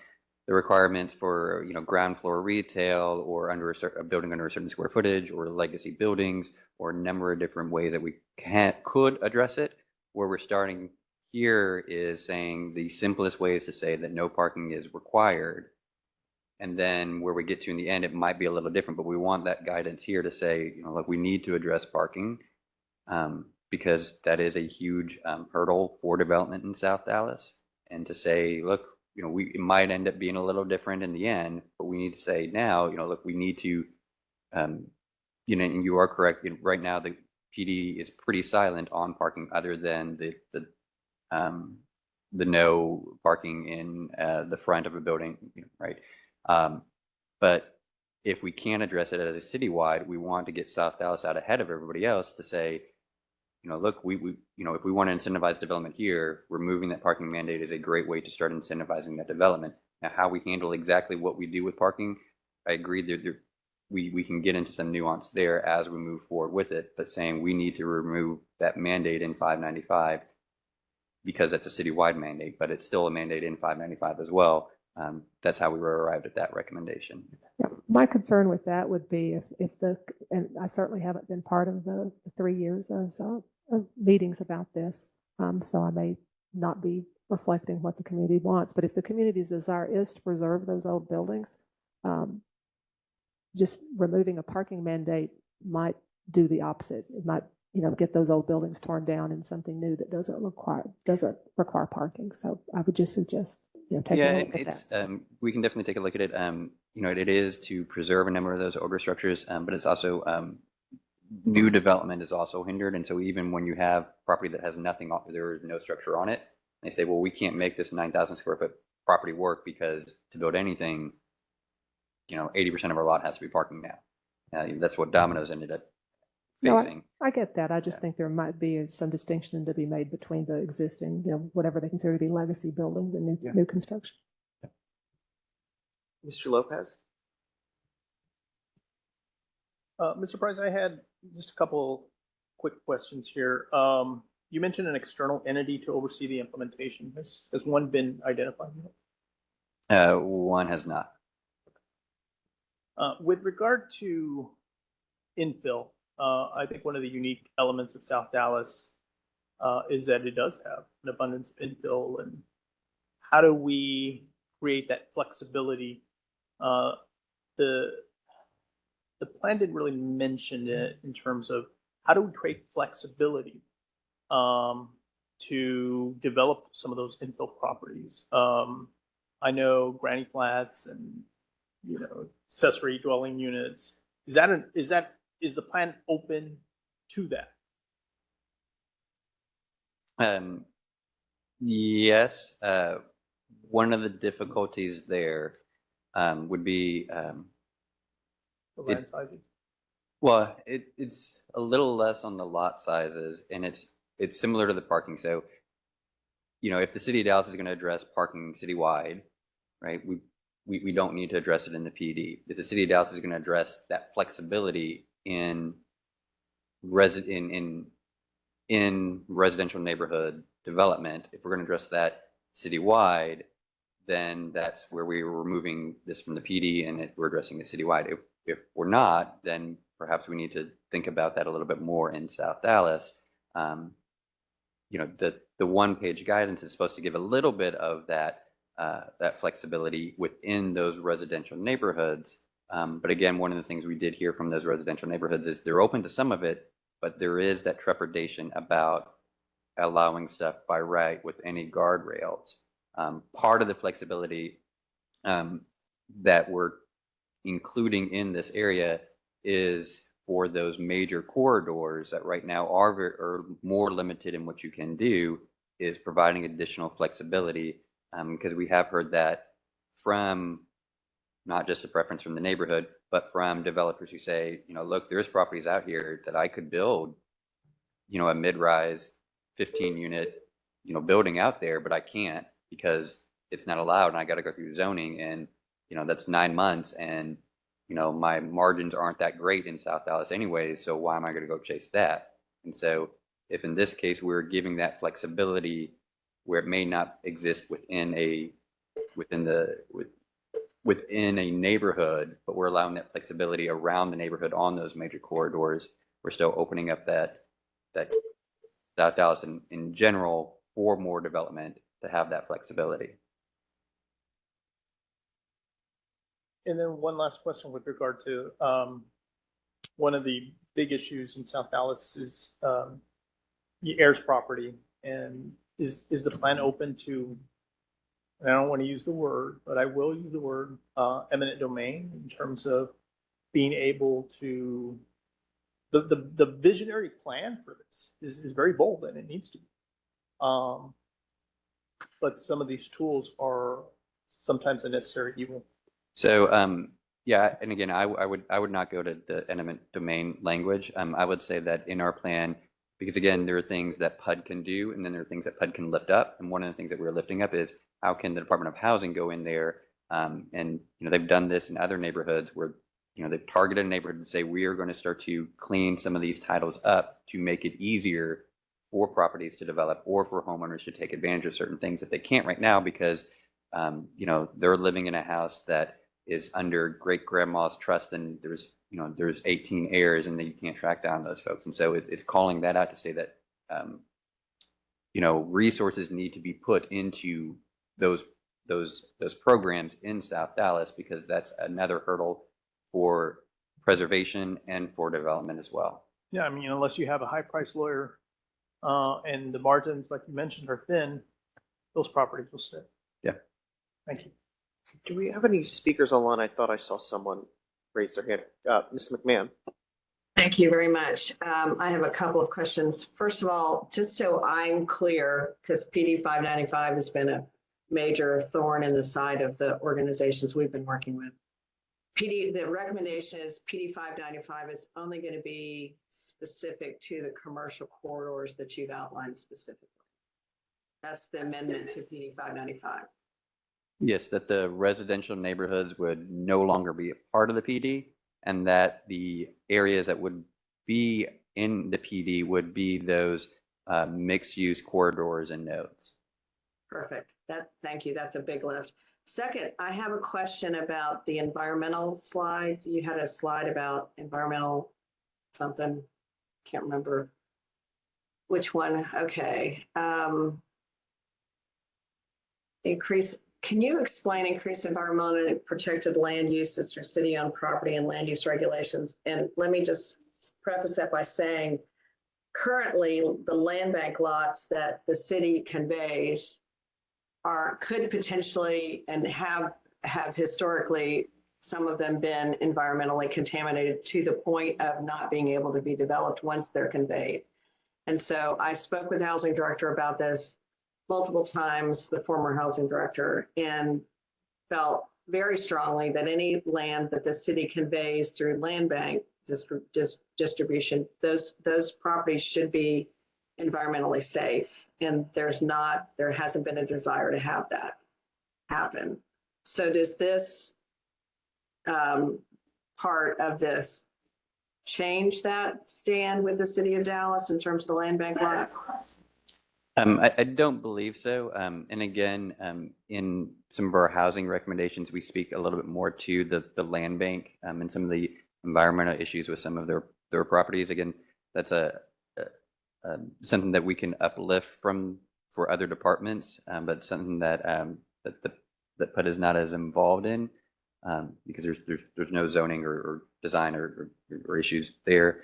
the requirements for ground floor retail or under a building under a certain square footage or legacy buildings or a number of different ways that we could address it. Where we're starting here is saying the simplest way is to say that no parking is required. And then where we get to in the end, it might be a little different, but we want that guidance here to say, like, we need to address parking because that is a huge hurdle for development in South Dallas. And to say, look, it might end up being a little different in the end, but we need to say now, look, we need to, and you are correct. Right now, the PD is pretty silent on parking, other than the no parking in the front of a building, right? But if we can address it at a citywide, we want to get South Dallas out ahead of everybody else to say, look, we if we want to incentivize development here, removing that parking mandate is a great way to start incentivizing that development. Now, how we handle exactly what we do with parking, I agree that we can get into some nuance there as we move forward with it, but saying we need to remove that mandate in 595 because that's a citywide mandate, but it's still a mandate in 595 as well. That's how we were arrived at that recommendation. Yeah, my concern with that would be if and I certainly haven't been part of the 3 years of meetings about this, so I may not be reflecting what the community wants. But if the community's desire is to preserve those old buildings, just removing a parking mandate might do the opposite. It might, get those old buildings torn down and something new that doesn't require parking. So I would just suggest, take a look at that. We can definitely take a look at it. It is to preserve a number of those older structures, but it's also new development is also hindered. And so even when you have property that has nothing, there is no structure on it, they say, well, we can't make this 9,000 square foot property work because to build anything, 80% of our lot has to be parking now. That's what Domino's ended up facing. No, I get that. I just think there might be some distinction to be made between the existing, whatever they consider to be legacy buildings and new construction. Mr. Lopez? Mr. Price, I had just a couple quick questions here. You mentioned an external entity to oversee the implementation. Has one been identified yet? One has not. With regard to infill, I think one of the unique elements of South Dallas is that it does have an abundance of infill. And how do we create that flexibility? The plan didn't really mention it in terms of how do we create flexibility to develop some of those infill properties. I know Granny Flats and accessory dwelling units. Is the plan open to that? Yes. One of the difficulties there would be The land sizes. Well, it's a little less on the lot sizes, and it's similar to the parking. So, if the city of Dallas is going to address parking citywide, right? We don't need to address it in the PD. If the city of Dallas is going to address that flexibility in residential neighborhood development, if we're going to address that citywide, then that's where we're removing this from the PD and we're addressing it citywide. If we're not, then perhaps we need to think about that a little bit more in South Dallas. The one-page guidance is supposed to give a little bit of that flexibility within those residential neighborhoods. But again, one of the things we did hear from those residential neighborhoods is they're open to some of it, but there is that trepidation about allowing stuff by right with any guardrails. Part of the flexibility that we're including in this area is for those major corridors that right now are more limited in what you can do, is providing additional flexibility, because we have heard that from not just a preference from the neighborhood, but from developers who say, look, there's properties out here that I could build, a mid-rise 15-unit, building out there, but I can't because it's not allowed and I got to go through zoning, and that's 9 months, and my margins aren't that great in South Dallas anyways, so why am I going to go chase that? And so if in this case we're giving that flexibility where it may not exist within a neighborhood, but we're allowing that flexibility around the neighborhood on those major corridors, we're still opening up that South Dallas in general for more development to have that flexibility. And then one last question with regard to one of the big issues in South Dallas is the heirs property. And is the plan open to, and I don't want to use the word, but I will use the word eminent domain in terms of being able to, the visionary plan for this is very bold and it needs to be. But some of these tools are sometimes a necessary evil. So yeah, and again, I would not go to the eminent domain language. I would say that in our plan, because again, there are things that PUD can do, and then there are things that PUD can lift up. And one of the things that we're lifting up is how can the Department of Housing go in there And, they've done this in other neighborhoods where, they've targeted a neighborhood and say, we are going to start to clean some of these titles up to make it easier for properties to develop or for homeowners to take advantage of certain things that they can't right now because, they're living in a house that is under great grandma's trust and there's 18 heirs and you can't track down those folks. And so it's calling that out to say that, resources need to be put into those programs in South Dallas because that's another hurdle for preservation and for development as well. Yeah, I mean, unless you have a high-priced lawyer and the margins, like you mentioned, are thin, those properties will stay. Yeah. Thank you. Do we have any speakers online? I thought I saw someone raise their hand. Ms. McMahon. Thank you very much. I have a couple of questions. First of all, just so I'm clear, because PD 595 has been a major thorn in the side of the organizations we've been working with. The recommendation is PD 595 is only going to be specific to the commercial corridors that you've outlined specifically. That's the amendment to PD 595. Yes, that the residential neighborhoods would no longer be a part of the PD and that the areas that would be in the PD would be those mixed-use corridors and nodes. Perfect. Thank you. That's a big lift. Second, I have a question about the environmental slide. You had a slide about environmental something. Can't remember which one. Okay. Can you explain increased environmentally protected land uses for city-owned property and land use regulations? And let me just preface that by saying, currently, the land bank lots that the city conveys could potentially and have historically, some of them been environmentally contaminated to the point of not being able to be developed once they're conveyed. And so I spoke with the housing director about this multiple times, the former housing director, and felt very strongly that any land that the city conveys through land bank distribution, those properties should be environmentally safe. And there hasn't been a desire to have that happen. So does this part of this change that stand with the city of Dallas in terms of the land bank lots? I don't believe so. And again, in some of our housing recommendations, we speak a little bit more to the land bank and some of the environmental issues with some of their properties. Again, that's something that we can uplift for other departments, but something that that PUD is not as involved in because there's no zoning or design or issues there.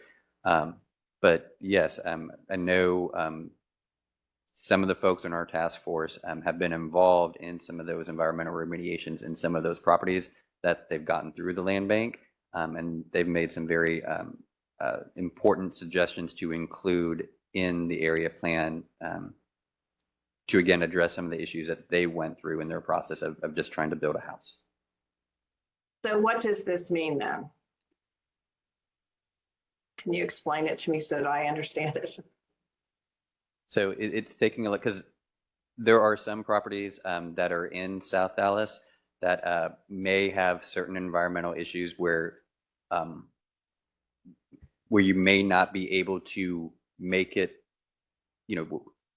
But yes, I know. Some of the folks in our task force have been involved in some of those environmental remediations in some of those properties that they've gotten through the land bank. And they've made some very important suggestions to include in the area plan to, again, address some of the issues that they went through in their process of just trying to build a house. So what does this mean then? Can you explain it to me so that I understand it? So it's taking a look because there are some properties that are in South Dallas that may have certain environmental issues where you may not be able to make it,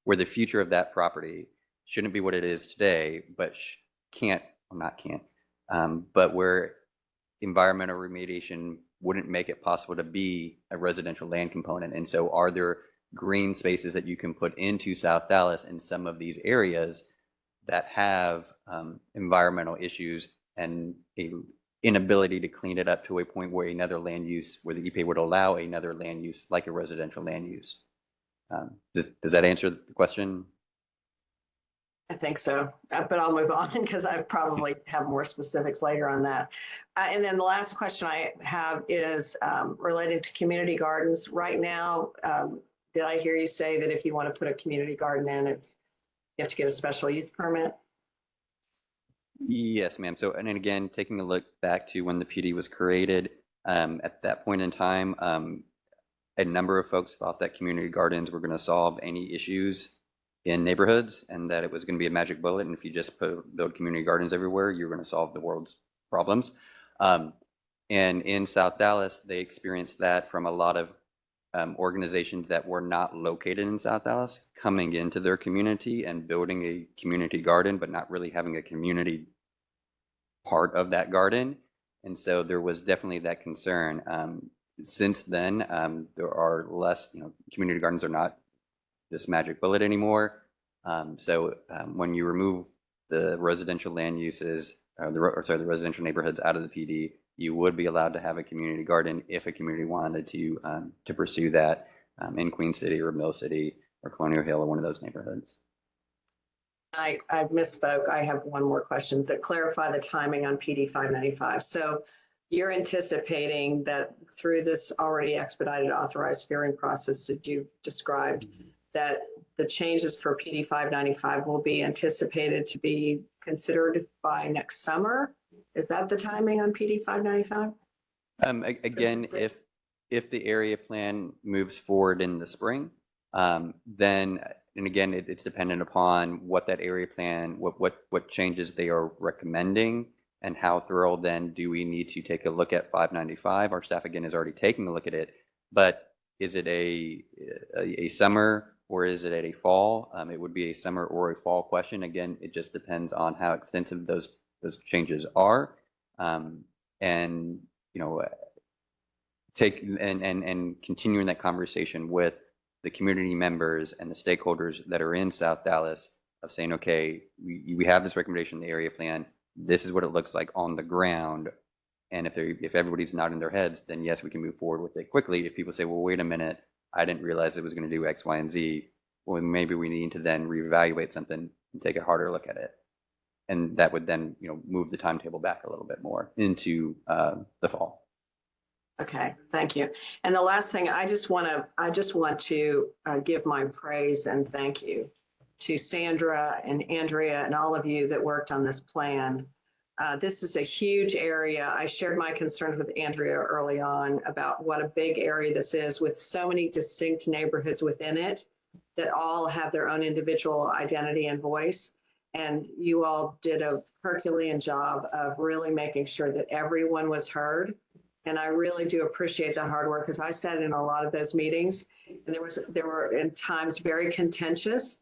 where the future of that property shouldn't be what it is today, but but where environmental remediation wouldn't make it possible to be a residential land component. And so are there green spaces that you can put into South Dallas in some of these areas that have environmental issues and a inability to clean it up to a point where another land use, where the EPA would allow another land use like a residential land use. Does that answer the question? I think so, but I'll move on because I probably have more specifics later on that. And then the last question I have is related to community gardens. Right now, did I hear you say that if you want to put a community garden in, you have to get a special use permit? Yes, ma'am. So, and then again, taking a look back to when the PD was created, at that point in time, a number of folks thought that community gardens were going to solve any issues in neighborhoods, and that it was going to be a magic bullet, and if you just build community gardens everywhere, you're going to solve the world's problems. And in South Dallas, they experienced that from a lot of organizations that were not located in South Dallas coming into their community and building a community garden, but not really having a community part of that garden. And so there was definitely that concern. Since then, there are less, community gardens are not this magic bullet anymore. So when you remove the residential land uses, the residential neighborhoods out of the PD, you would be allowed to have a community garden if a community wanted to pursue that in Queen City or Mill City or Colonial Hill or one of those neighborhoods. I misspoke. I have one more question to clarify the timing on PD 595. So you're anticipating that through this already expedited authorized hearing process that you described, that the changes for PD 595 will be anticipated to be considered by next summer? Is that the timing on PD 595? Again, if the area plan moves forward in the spring, then, and again, it's dependent upon what that area plan, what changes they are recommending, and how thorough then do we need to take a look at 595. Our staff again is already taking a look at it, but is it a summer or is it a fall? It would be a summer or a fall question. Again, it just depends on how extensive those changes are, and take and continuing that conversation with the community members and the stakeholders that are in South Dallas of saying, okay, we have this recommendation in the area plan. This is what it looks like on the ground. And if everybody's nodding their heads, then yes, we can move forward with it quickly. If people say, well, wait a minute, I didn't realize it was going to do X, Y, and Z, well, maybe we need to then reevaluate something and take a harder look at it. And that would then, move the timetable back a little bit more into the fall. Okay, thank you. And the last thing, I just want to give my praise and thank you to Sandra and Andrea and all of you that worked on this plan. This is a huge area. I shared my concerns with Andrea early on about what a big area this is with so many distinct neighborhoods within it that all have their own individual identity and voice. And you all did a Herculean job of really making sure that everyone was heard. And I really do appreciate that hard work because I sat in a lot of those meetings and there were in times very contentious,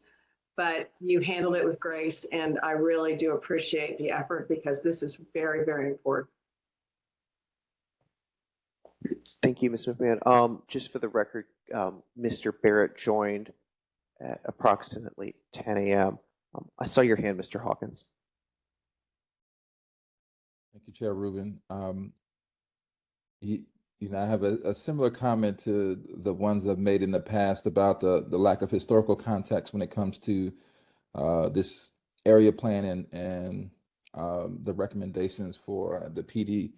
but you handled it with grace. And I really do appreciate the effort because this is very, very important. Thank you, Ms. McMahon. Just for the record, Mr. Barrett joined at approximately 10 a.m. I saw your hand, Mr. Hawkins. Thank you, Chair Rubin. I have a similar comment to the ones I've made in the past about the lack of historical context when it comes to this area plan and the recommendations for the PD.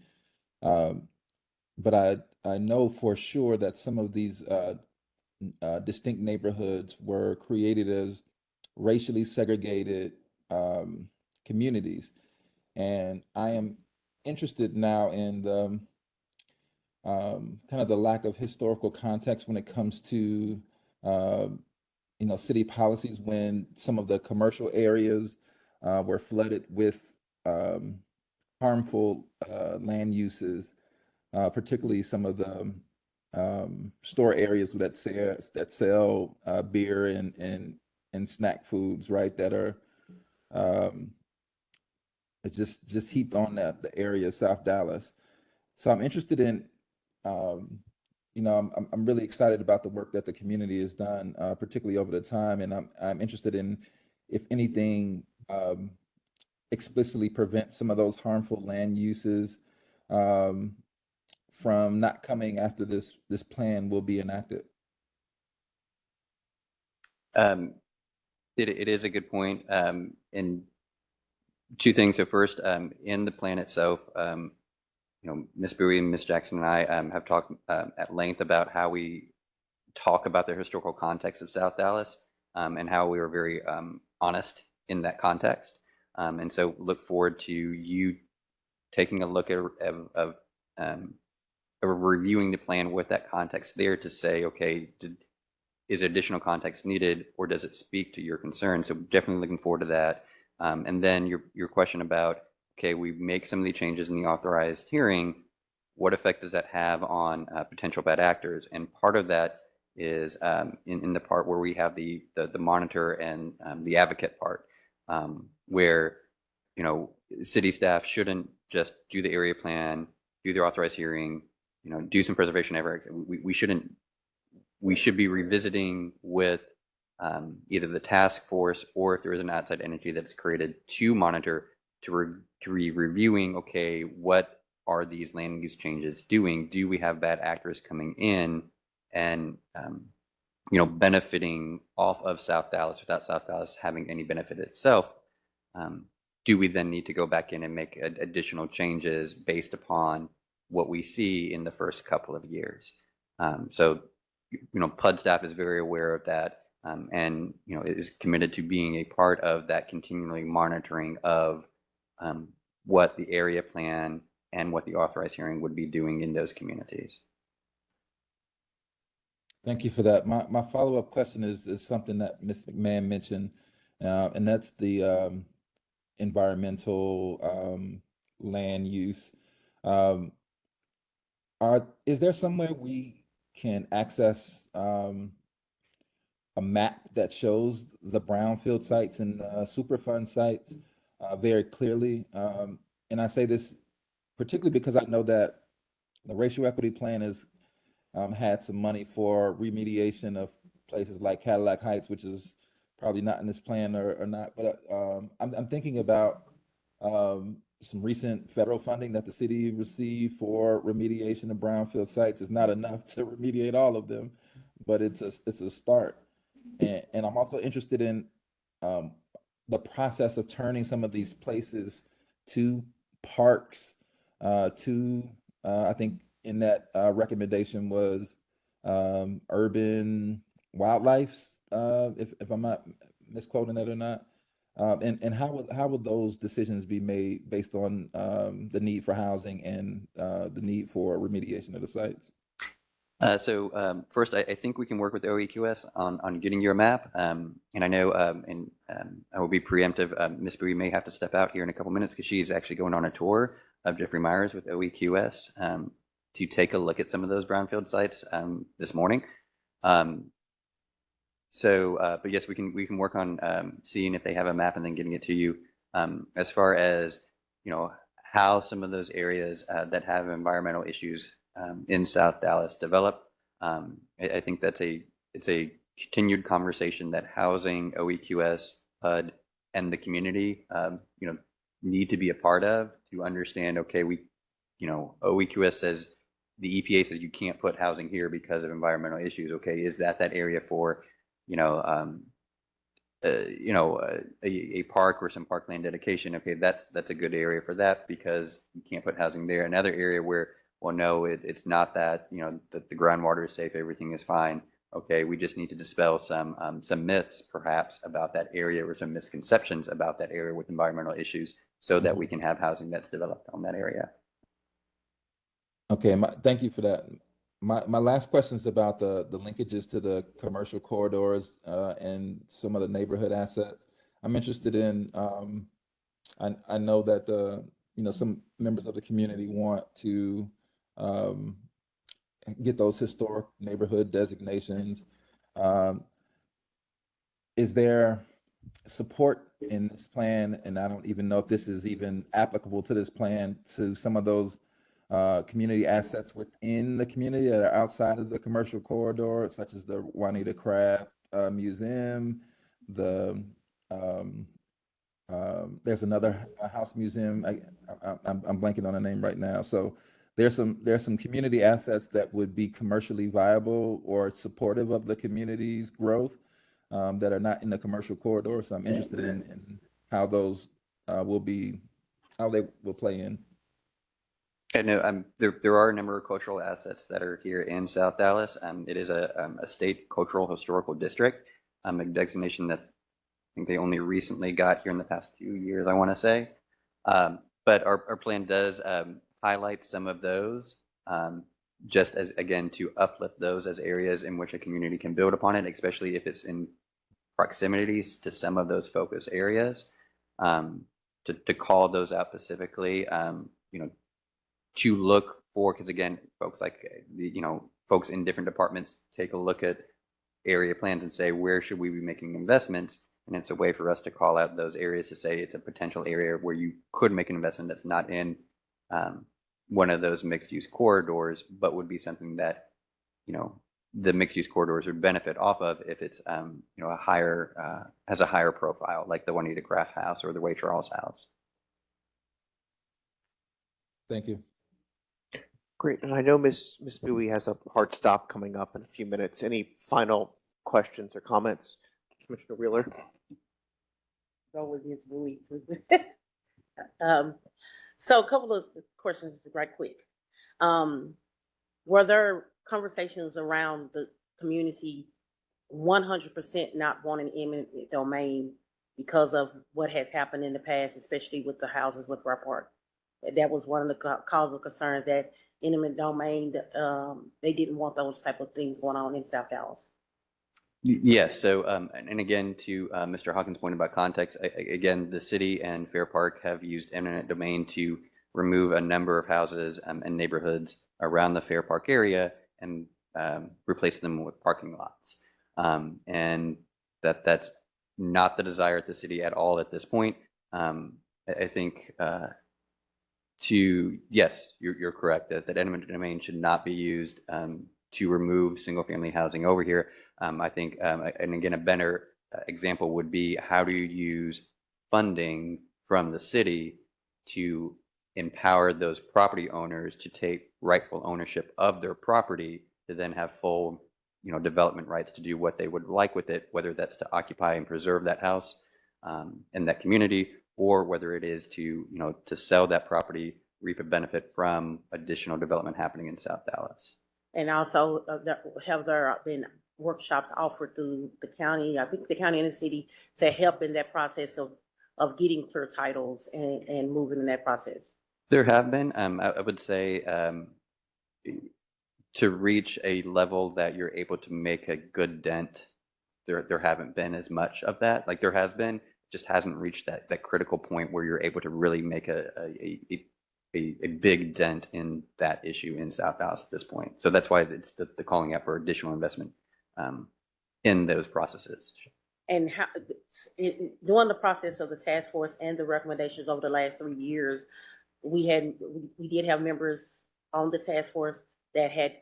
But I know for sure that some of these distinct neighborhoods were created as racially segregated communities. And I am interested now in the kind of the lack of historical context when it comes to city policies when some of the commercial areas were flooded with harmful land uses, particularly some of the store areas that sell beer and snack foods, right, that are just heaped on the area of South Dallas. So I'm interested in I'm really excited about the work that the community has done, particularly over the time, and I'm interested in, if anything, explicitly prevent some of those harmful land uses from not coming after this plan will be enacted. It is a good point, and two things. So first, in the plan itself, Ms. Bowie and Ms. Jackson and I have talked at length about how we talk about the historical context of South Dallas and how we were very honest in that context. And so look forward to you taking a look at reviewing the plan with that context there to say, okay, is additional context needed, or does it speak to your concern? So definitely looking forward to that. And then your question about, okay, we make some of the changes in the authorized hearing. What effect does that have on potential bad actors? And part of that is in the part where we have the monitor and the advocate part, where city staff shouldn't just do the area plan, do their authorized hearing, do some preservation efforts. We should be revisiting with either the task force, or if there is an outside entity that's created to monitor, to be reviewing, okay, what are these land use changes doing? Do we have bad actors coming in and benefiting off of South Dallas without South Dallas having any benefit itself? Do we then need to go back in and make additional changes based upon what we see in the first couple of years? So PUD staff is very aware of that, and is committed to being a part of that continually monitoring of what the area plan and what the authorized hearing would be doing in those communities. Thank you for that. My follow-up question is something that Ms. McMahon mentioned, and that's the environmental land use. Is there somewhere we can access a map that shows the brownfield sites and Superfund sites very clearly? And I say this particularly because I know that the racial equity plan has had some money for remediation of places like Cadillac Heights, which is probably not in this plan or not. But I'm thinking about some recent federal funding that the city received for remediation of brownfield sites. Is not enough to remediate all of them, but it's a start. And I'm also interested in the process of turning some of these places to parks, I think in that recommendation was urban wildlife, if I'm not misquoting it or not. And how would those decisions be made based on the need for housing and the need for remediation of the sites? So first, I think we can work with OEQS on getting you a map. And I know, and I will be preemptive, Ms. Bowie may have to step out here in a couple minutes because she's actually going on a tour of Jeffrey Myers with OEQS to take a look at some of those brownfield sites this morning. But yes, we can work on seeing if they have a map and then getting it to you. As far as how some of those areas that have environmental issues in South Dallas develop, I think it's a continued conversation that housing, OEQS, HUD, and the community need to be a part of to understand. Okay, OEQS says, the EPA says you can't put housing here because of environmental issues. Okay, is that area for a park or some parkland dedication? Okay, that's a good area for that because you can't put housing there. Another area where, well, no, it's not that, that the groundwater is safe, everything is fine. Okay, we just need to dispel some myths perhaps about that area, or some misconceptions about that area with environmental issues, so that we can have housing that's developed on that area. Okay, thank you for that. My last question is about the linkages to the commercial corridors and some of the neighborhood assets. I'm interested in, I know that some members of the community want to get those historic neighborhood designations. Is there support in this plan, and I don't even know if this is even applicable to this plan, to some of those community assets within the community that are outside of the commercial corridor, such as the Juanita Craft Museum, there's another house museum. I'm blanking on the name right now. So there's some community assets that would be commercially viable or supportive of the community's growth that are not in the commercial corridor. So I'm interested in how those how they will play in. And there are a number of cultural assets that are here in South Dallas. It is a state cultural historical district, a designation that I think they only recently got here in the past few years, I want to say. But our plan does highlight some of those just as, again, to uplift those as areas in which a community can build upon it, especially if it's in proximities to some of those focus areas, to call those out specifically, to look for, because again, folks like, folks in different departments take a look at area plans and say, where should we be making investments? And it's a way for us to call out those areas to say it's a potential area where you could make an investment that's not in one of those mixed use corridors, but would be something that, the mixed use corridors would benefit off of if it's, a higher, has a higher profile, like the Juanita Craft House or the Ray Charles House. Thank you. Great, and I know Ms. Bowie has a hard stop coming up in a few minutes. Any final questions or comments, Commissioner Wheeler? Go with Ms. Bowie. So a couple of questions right quick. Were there conversations around the community 100% not wanting eminent domain because of what has happened in the past, especially with the houses with Rock Park? That was one of the cause of concern, that eminent domain, they didn't want those type of things going on in South Dallas. Yes. So, and again, to Mr. Hawkins' point about context, again, the city and Fair Park have used eminent domain to remove a number of houses and neighborhoods around the Fair Park area and replace them with parking lots. And that's not the desire at the city at all at this point. I think yes, you're correct that eminent domain should not be used to remove single-family housing over here. I think, and again, a better example would be, how do you use funding from the city to empower those property owners to take rightful ownership of their property, to then have full, development rights to do what they would like with it, whether that's to occupy and preserve that house and that community, or whether it is to, to sell that property, reap a benefit from additional development happening in South Dallas. And also, have there been workshops offered through the county, I think the county and the city, to help in that process of getting clear titles and moving in that process? There have been, I would say, to reach a level that you're able to make a good dent, there haven't been as much of that. Like, there has been, just hasn't reached that critical point where you're able to really make a big dent in that issue in South Dallas at this point. So that's why it's the calling out for additional investment in those processes. And how, during the process of the task force and the recommendations over the last 3 years, we did have members on the task force that had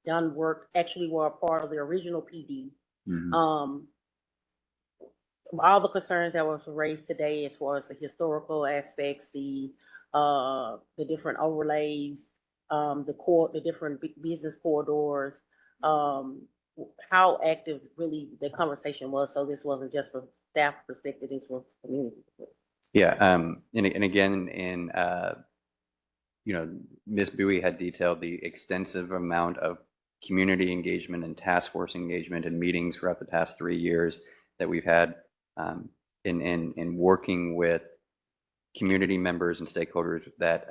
done work, actually were a part of the original PD. Mm-hmm. All the concerns that was raised today, as far as the historical aspects, the different overlays, the different business corridors, how active really the conversation was. So this wasn't just a staff perspective, this was community. Yeah, and again, Ms. Bowie had detailed the extensive amount of community engagement and task force engagement and meetings throughout the past 3 years that we've had in working with community members and stakeholders that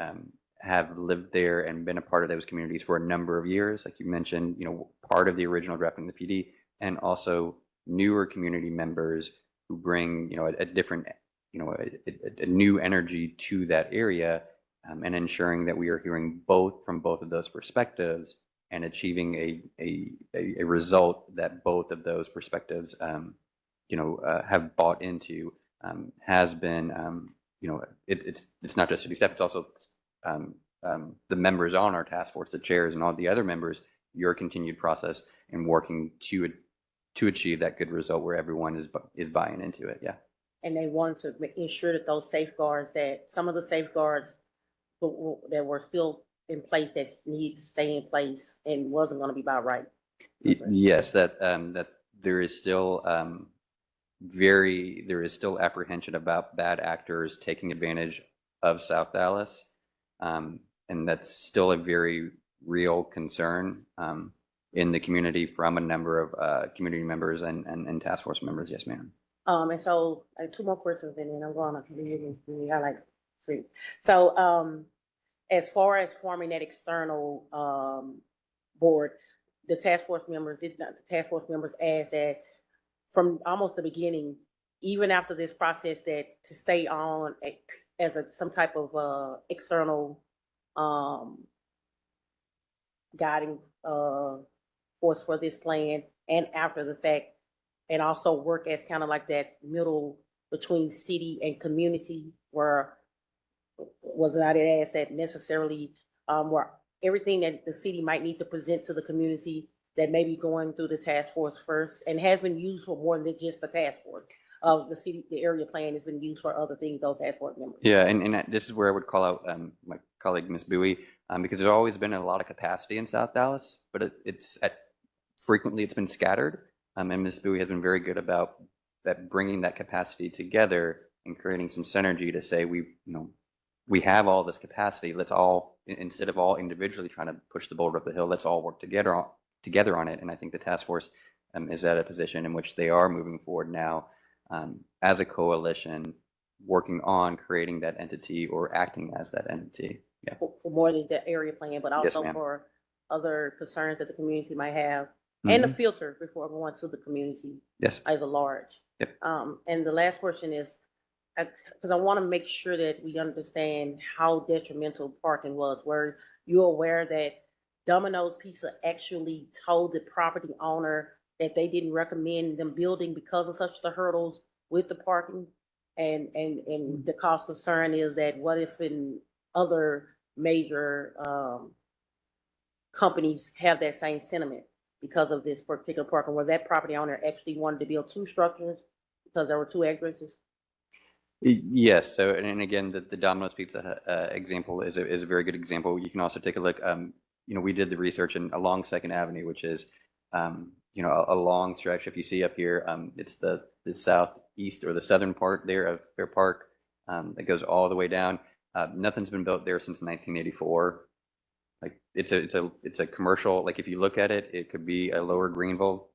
have lived there and been a part of those communities for a number of years. Like you mentioned, part of the original drafting of the PD, and also newer community members who bring, a different, a new energy to that area, and ensuring that we are hearing from both of those perspectives and achieving a result that both of those perspectives, have bought into, has been, it's not just city staff, it's also the members on our task force, the chairs and all the other members, your continued process in working to achieve that good result where everyone is buying into it. Yeah. And they wanted to ensure that those safeguards, that some of the safeguards that were still in place, that need to stay in place and wasn't going to be by right. Yes, that there is still apprehension about bad actors taking advantage of South Dallas, and that's still a very real concern in the community from a number of community members and task force members. Yes, ma'am. And so 2 more questions, and then I'm going to leave I like 3. So as far as forming that external board, the task force members asked that from almost the beginning, even after this process, that to stay on as some type of external guiding force for this plan and after the fact, and also work as kind of like that middle between city and community, where was not it asked that necessarily where everything that the city might need to present to the community that may be going through the task force first, and has been used for more than just the task force. The area plan has been used for other things, those task force members. Yeah, and this is where I would call out my colleague, Ms. Bowie, because there's always been a lot of capacity in South Dallas, but frequently it's been scattered. And Ms. Bowie has been very good about bringing that capacity together and creating some synergy to say we have all this capacity. Let's all, instead of all individually trying to push the boulder up the hill, let's all work together on it. And I think the task force is at a position in which they are moving forward now as a coalition, working on creating that entity or acting as that entity. Yeah. For more than the area plan, but also Yes, for other concerns that the community might have, and the filter before going to the community as a large. Yep. And the last question is, because I want to make sure that we understand how detrimental parking was. Were you aware that Domino's Pizza actually told the property owner that they didn't recommend them building because of such the hurdles with the parking? And the cause concern is that what if in other major companies have that same sentiment because of this particular parking, where that property owner actually wanted to build two structures because there were two entrances? Yes. So, and again, the Domino's Pizza example is a very good example. You can also take a look. We did the research along Second Avenue, which is, a long stretch. If you see up here, it's the southeast or the southern part there of Fair Park that goes all the way down. Nothing's been built there since 1984. Like it's a commercial. Like if you look at it, it could be a lower Greenville,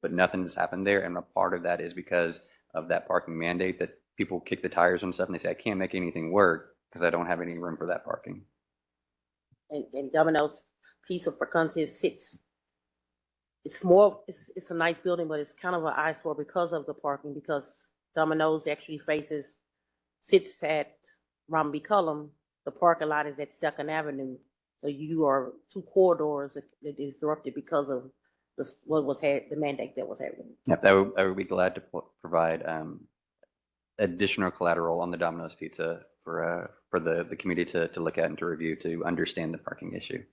but nothing has happened there. And a part of that is because of that parking mandate that people kick the tires and stuff, and they say, I can't make anything work because I don't have any room for that parking. And Domino's Pizza for content sits. It's a nice building, but it's kind of an eyesore because of the parking, because Domino's actually sits at Romney Cullum. The parking lot is at Second Avenue. So you are two corridors that is disrupted because of the mandate that was happening. Yep, I would be glad to provide additional collateral on the Domino's Pizza for the community to look at and to review to understand the parking issue.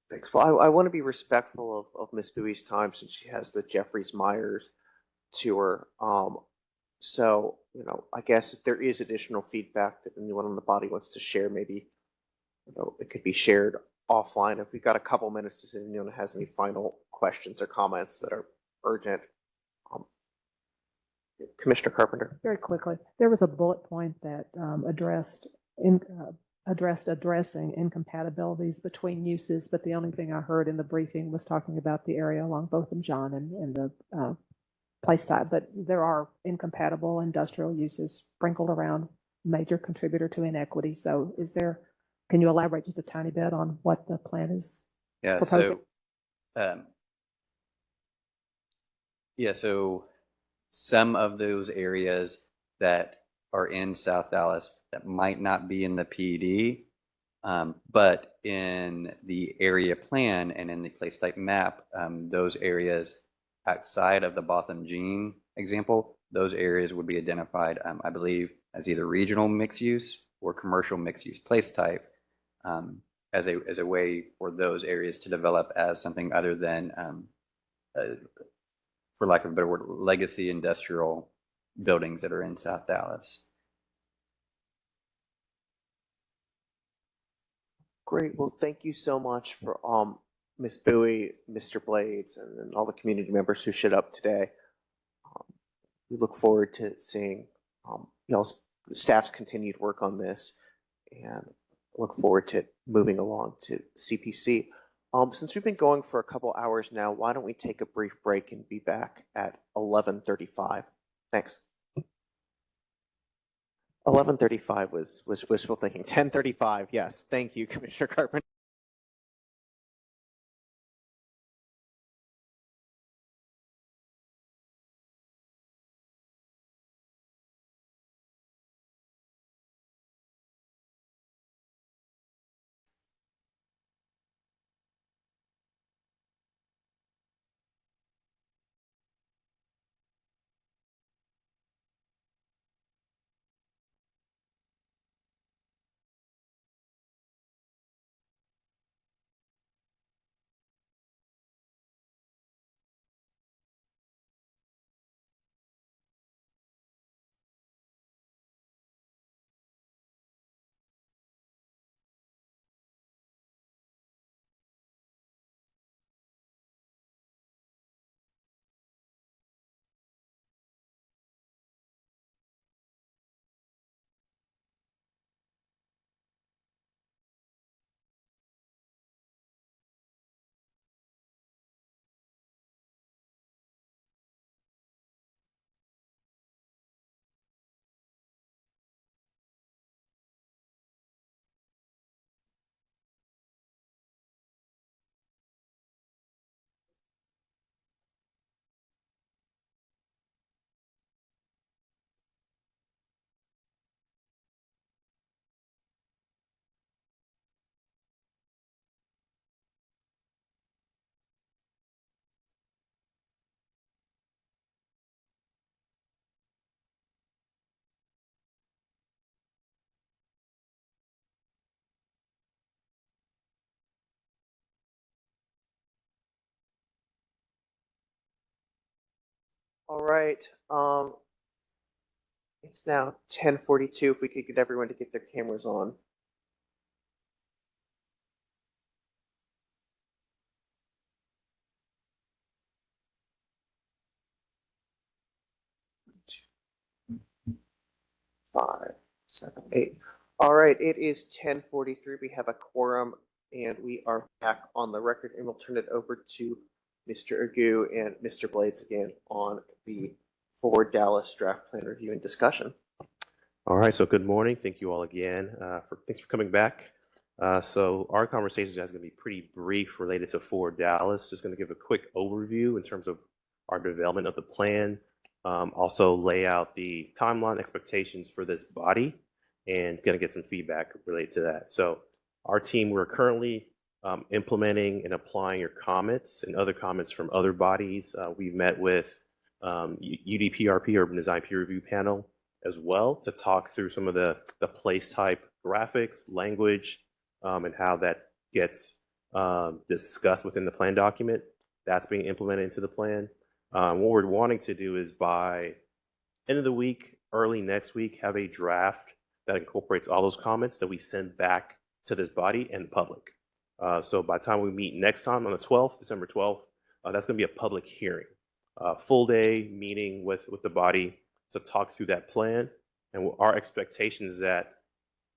Thanks. Well, I want to be respectful of Ms. Bowie's time since she has the Jeffries Myers tour. So, I guess if there is additional feedback that anyone on the body wants to share, maybe, it could be shared offline. If we've got a couple minutes to see if anyone has any final questions or comments that are urgent. Commissioner Carpenter. Very quickly, there was a bullet point that addressed addressing incompatibilities between uses, but the only thing I heard in the briefing was talking about the area along Botham John and the place type, but there are incompatible industrial uses sprinkled around, major contributor to inequity. So can you elaborate just a tiny bit on what the plan is proposing? So some of those areas that are in South Dallas that might not be in the PD, but in the area plan and in the place type map, those areas outside of the Botham Jean example, those areas would be identified, I believe, as either regional mixed use or commercial mixed use place type, as a way for those areas to develop as something other than, for lack of a better word, legacy industrial buildings that are in South Dallas. Great. Well, thank you so much for Ms. Bowie, Mr. Blades, and all the community members who showed up today. We look forward to seeing staff's continued work on this, and look forward to moving along to CPC. Since we've been going for a couple hours now, why don't we take a brief break and be back at 11:35? Thanks. 11:35 was wishful thinking. 10:35, yes. Thank you, Commissioner Carpenter. All right. It's now 10:42. If we could get everyone to get their cameras on. Five, 7, 8. All right, it is 10:43. We have a quorum, and we are back on the record, and we'll turn it over to Mr. Agu and Mr. Blades again on the Forward Dallas draft plan review and discussion. All right, so good morning. Thank you all again. Thanks for coming back. So our conversation is going to be pretty brief related to Forward Dallas. Just going to give a quick overview in terms of our development of the plan. Also lay out the timeline expectations for this body and going to get some feedback related to that. So our team, we're currently implementing and applying your comments and other comments from other bodies. We've met with UDPRP, Urban Design Peer Review Panel, as well to talk through some of the place type graphics, language, and how that gets discussed within the plan document. That's being implemented into the plan. What we're wanting to do is by end of the week, early next week, have a draft that incorporates all those comments that we send back to this body and the public. So by the time we meet next time on the 12th, December 12th, that's going to be a public hearing, full day meeting with the body to talk through that plan. And our expectation is that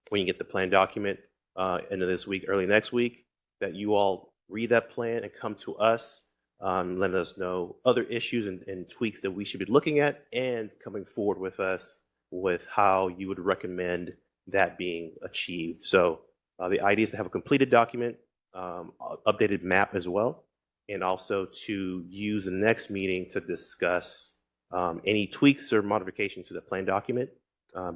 when you get the plan document end of this week, early next week, that you all read that plan and come to us, let us know other issues and tweaks that we should be looking at, and coming forward with us with how you would recommend that being achieved. So the idea is to have a completed document, updated map as well, and also to use the next meeting to discuss any tweaks or modifications to the plan document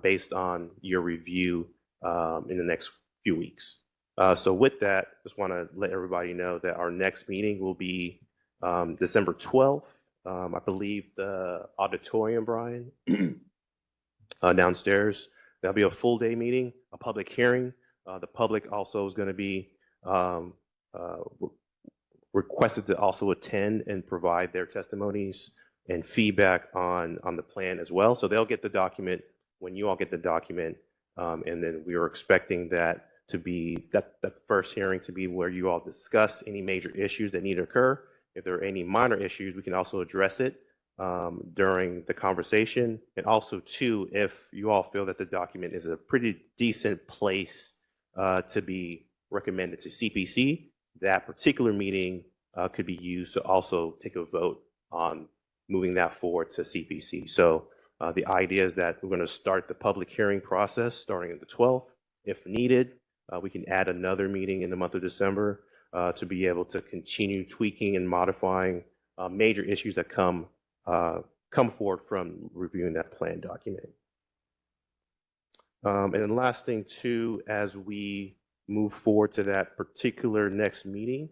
based on your review in the next few weeks. So with that, just want to let everybody know that our next meeting will be December 12th. I believe the auditorium, Brian, downstairs. That'll be a full day meeting, a public hearing. The public also is going to be requested to also attend and provide their testimonies and feedback on the plan as well. So they'll get the document when you all get the document. And then we are expecting that to be that first hearing to be where you all discuss any major issues that need to occur. If there are any minor issues, we can also address it during the conversation. And also too, if you all feel that the document is a pretty decent place to be recommended to CPC, that particular meeting could be used to also take a vote on moving that forward to CPC. So the idea is that we're going to start the public hearing process starting at the 12th. If needed, we can add another meeting in the month of December to be able to continue tweaking and modifying major issues that come forward from reviewing that plan document. And then last thing too, as we move forward to that particular next meeting,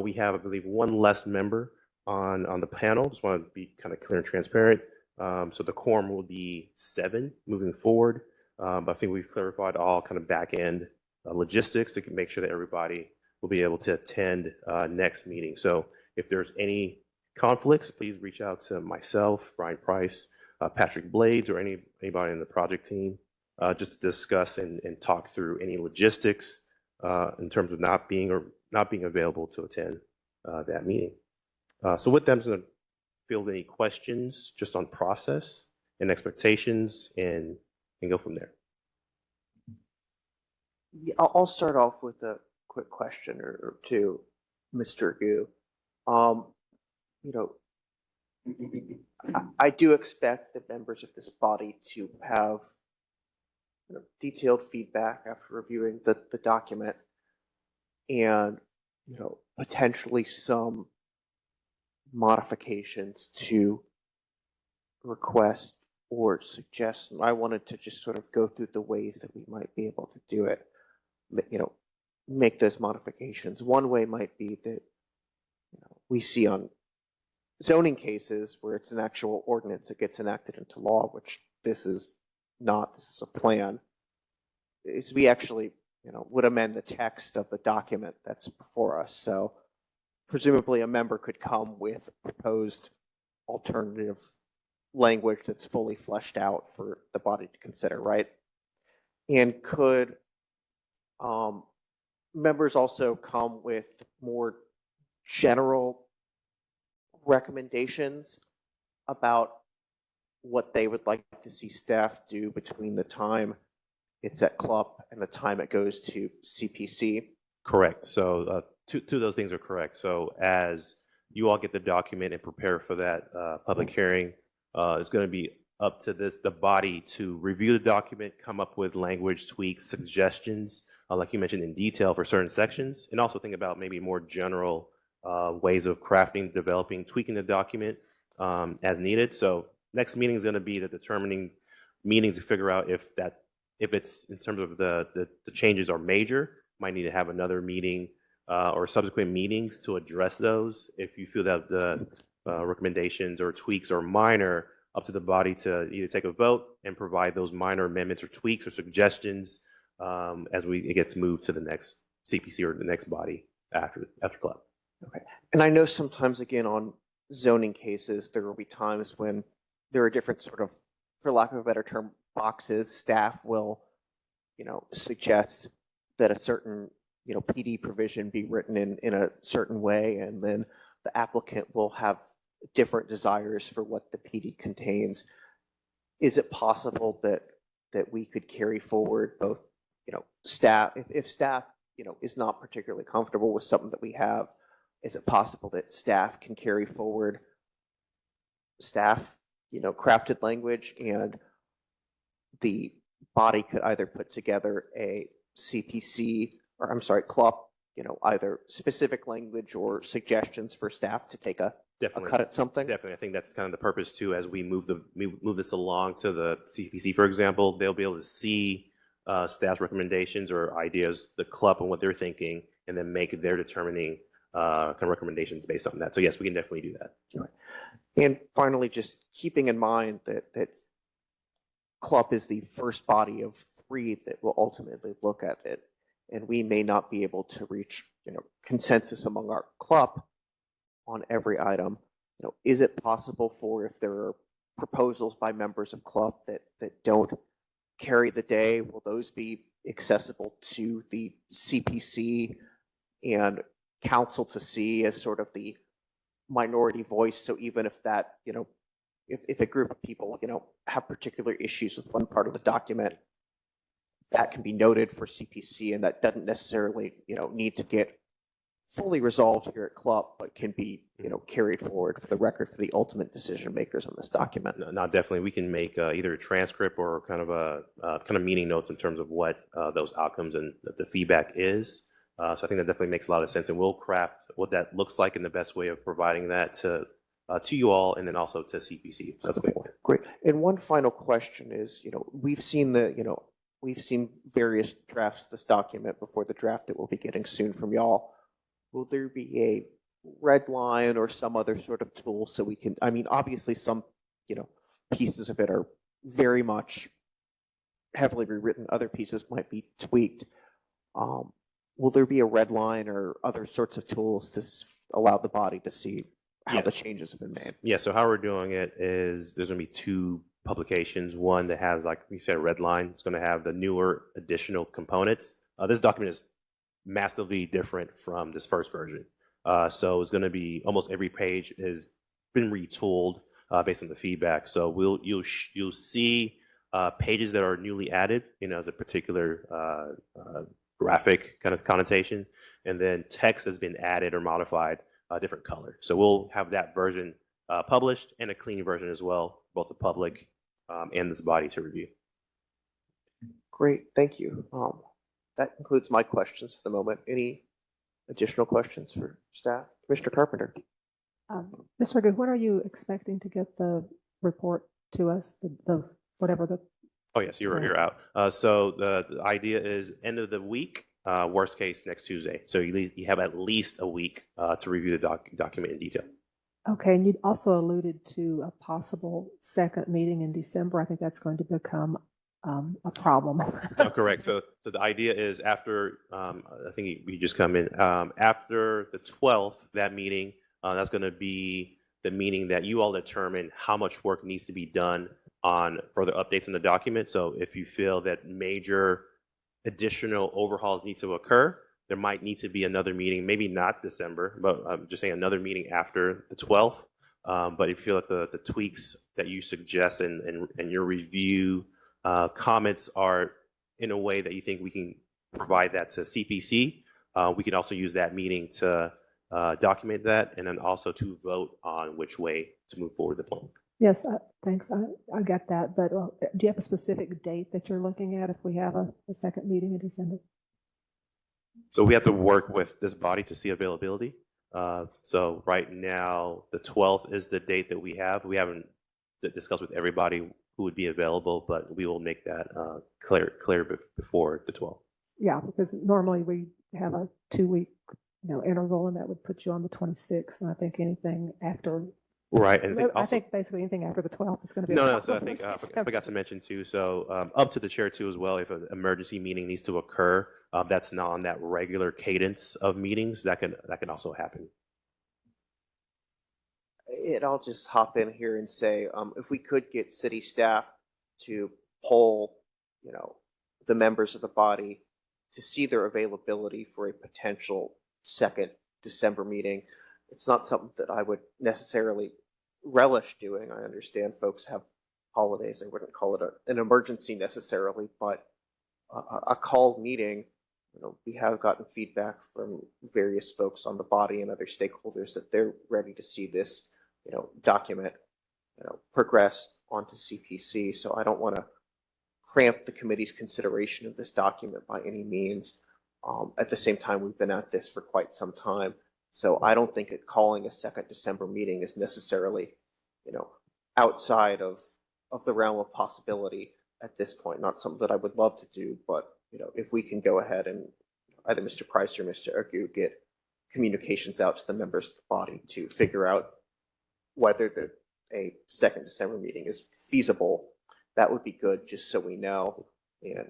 we have, I believe, one less member on the panel. Just want to be kind of clear and transparent. So the quorum will be 7 moving forward. But I think we've clarified all kind of back end logistics to make sure that everybody will be able to attend next meeting. So if there's any conflicts, please reach out to myself, Brian Price, Patrick Blades, or anybody in the project team just to discuss and talk through any logistics in terms of not being available to attend that meeting. So with that, I'm going to field any questions just on process and expectations and go from there. Yeah, I'll start off with a quick question or two, Mr. Gu. I do expect the members of this body to have detailed feedback after reviewing the document, and potentially some modifications to request or suggest. And I wanted to just sort of go through the ways that we might be able to do it, make those modifications. One way might be that we see on zoning cases where it's an actual ordinance that gets enacted into law, which this is not. This is a plan. Is we actually would amend the text of the document that's before us. So presumably a member could come with proposed alternative language that's fully fleshed out for the body to consider, right? And could members also come with more general recommendations about what they would like to see staff do between the time it's at CLUP and the time it goes to CPC? Correct. So two of those things are correct. So as you all get the document and prepare for that public hearing, it's going to be up to the body to review the document, come up with language tweaks, suggestions, like you mentioned, in detail for certain sections, and also think about maybe more general ways of crafting, developing, tweaking the document as needed. So next meeting is going to be the determining meetings to figure out if it's in terms of the changes are major, might need to have another meeting or subsequent meetings to address those. If you feel that the recommendations or tweaks are minor, up to the body to either take a vote and provide those minor amendments or tweaks or suggestions as it gets moved to the next CPC or the next body after CLUP. Okay. And I know sometimes, again, on zoning cases, there will be times when there are different sort of, for lack of a better term, boxes. Staff will, suggest that a certain, PD provision be written in a certain way, and then the applicant will have different desires for what the PD contains. Is it possible that we could carry forward both, staff, if staff, is not particularly comfortable with something that we have, is it possible that staff can carry forward staff, crafted language, and the body could either put together a CPC, or I'm sorry, CLUP, either specific language or suggestions for staff to take a cut at something? Definitely. I think that's kind of the purpose too. As we move this along to the CPC, for example, they'll be able to see staff's recommendations or ideas, the CLUP and what they're thinking, and then make their determining kind of recommendations based on that. So yes, we can definitely do that. Right. And finally, just keeping in mind that CLUP is the first body of 3 that will ultimately look at it, and we may not be able to reach consensus among our CLUP on every item. Is it possible for, if there are proposals by members of CLUP that don't carry the day, will those be accessible to the CPC and council to see as sort of the minority voice? So even if that, if a group of people, have particular issues with one part of the document, that can be noted for CPC, and that doesn't necessarily, need to get fully resolved here at CLUP, but can be, carried forward for the record for the ultimate decision makers on this document. No, definitely. We can make either a transcript or kind of meeting notes in terms of what those outcomes and the feedback is. So I think that definitely makes a lot of sense, and we'll craft what that looks like in the best way of providing that to you all, and then also to CPC. So that's a good point. Great. And one final question is, we've seen various drafts of this document before the draft that we'll be getting soon from y'all. Will there be a red line or some other sort of tool so we can, obviously some, pieces of it are very much heavily rewritten. Other pieces might be tweaked. Will there be a red line or other sorts of tools to allow the body to see how the changes have been made? Yeah, so how we're doing it is there's going to be 2 publications. One that has, like we said, a red line. It's going to have the newer additional components. This document is massively different from this first version. So it's going to be almost every page has been retooled based on the feedback. So you'll see pages that are newly added, as a particular graphic kind of connotation, and then text has been added or modified a different color. So we'll have that version published, and a clean version as well, both the public and this body to review. Great, thank you. That concludes my questions for the moment. Any additional questions for staff? Commissioner Carpenter. Mr. Good, when are you expecting to get the report to us, the whatever the... Oh, yes, you're out. So the idea is end of the week, worst case next Tuesday. So you have at least a week to review the document in detail. Okay, and you also alluded to a possible second meeting in December. I think that's going to become a problem. Oh, correct. So the idea is after, I think we just come in, after the 12th, that meeting, that's going to be the meeting that you all determine how much work needs to be done on further updates in the document. So if you feel that major additional overhauls need to occur, there might need to be another meeting, maybe not December, but I'm just saying another meeting after the 12th. But if you feel like the tweaks that you suggest and your review comments are in a way that you think we can provide that to CPC, we can also use that meeting to document that and then also to vote on which way to move forward the plan. Yes, thanks. I got that. But do you have a specific date that you're looking at if we have a second meeting in December? So we have to work with this body to see availability. So right now, the 12th is the date that we have. We haven't discussed with everybody who would be available, but we will make that clear before the 12th. Yeah, because normally we have a 2-week interval, and that would put you on the 26th. And I think anything after. Right, and I think basically anything after the 12th is going to be. No. So I think I forgot to mention too. So up to the chair too as well. If an emergency meeting needs to occur, that's not on that regular cadence of meetings. That can also happen. I'll just hop in here and say, if we could get city staff to poll, the members of the body to see their availability for a potential second December meeting. It's not something that I would necessarily relish doing. I understand folks have holidays. I wouldn't call it an emergency necessarily, but a called meeting, we have gotten feedback from various folks on the body and other stakeholders that they're ready to see this, document, progress onto CPC. So I don't want to cramp the committee's consideration of this document by any means. At the same time, we've been at this for quite some time. So I don't think calling a second December meeting is necessarily, outside of the realm of possibility at this point. Not something that I would love to do, but if we can go ahead and either Mr. Price or Mr. Agu get communications out to the members of the body to figure out whether a second December meeting is feasible, that would be good, just so we know. And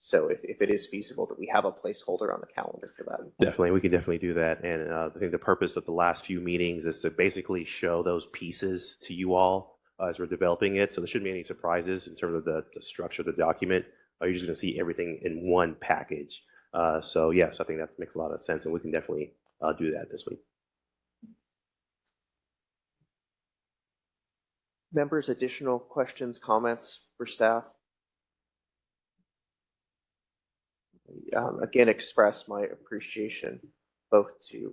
so if it is feasible, that we have a placeholder on the calendar for that. Definitely, we can definitely do that. And I think the purpose of the last few meetings is to basically show those pieces to you all as we're developing it. So there shouldn't be any surprises in terms of the structure of the document. You're just going to see everything in one package. So yes, I think that makes a lot of sense, and we can definitely do that this week. Members, additional questions, comments for staff? Again, express my appreciation both to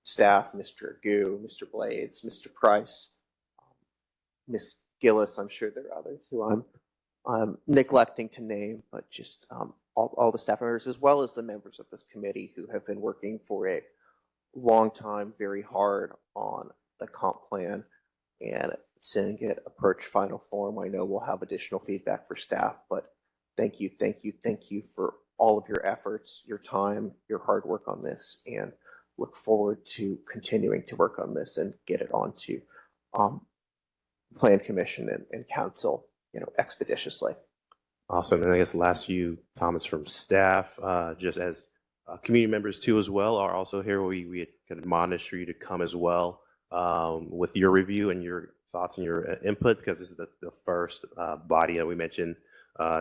staff, Mr. Agu, Mr. Blades, Mr. Price, Ms. Gillis. I'm sure there are others who I'm neglecting to name, but just all the staff members, as well as the members of this committee who have been working for a long time, very hard on the comp plan and seeing it approach final form. I know we'll have additional feedback for staff, but thank you for all of your efforts, your time, your hard work on this, and look forward to continuing to work on this and get it onto Plan Commission and Council, expeditiously. Awesome. And I guess the last few comments from staff, just as community members too as well are also here. We can admonish for you to come as well with your review and your thoughts and your input, because this is the first body that we mentioned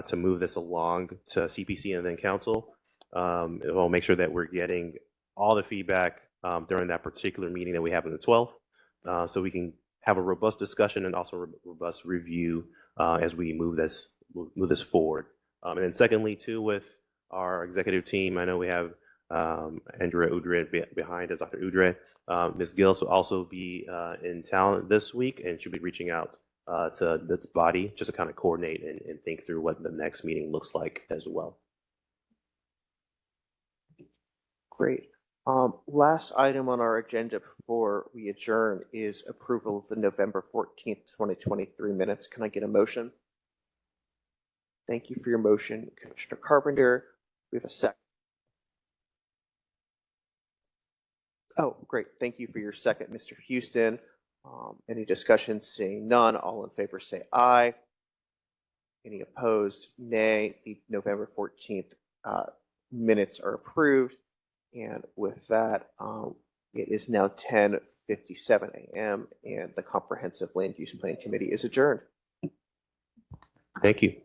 to move this along to CPC and then council. We'll make sure that we're getting all the feedback during that particular meeting that we have on the 12th, so we can have a robust discussion and also a robust review as we move this forward. And then secondly, too, with our executive team, I know we have Andrea Udre behind us, Dr. Udre. Ms. Gillis will also be in town this week, and she'll be reaching out to this body just to kind of coordinate and think through what the next meeting looks like as well. Great. Last item on our agenda before we adjourn is approval of the November 14th, 2023 minutes. Can I get a motion? Thank you for your motion, Commissioner Carpenter. We have a second. Oh, great. Thank you for your second, Mr. Houston. Any discussion? Seeing none, all in favor say aye. Any opposed? Nay. The November 14th minutes are approved. And with that, it is now 10:40. 8:57 a.m. and the Comprehensive Land Use Plan Committee is adjourned. Thank you.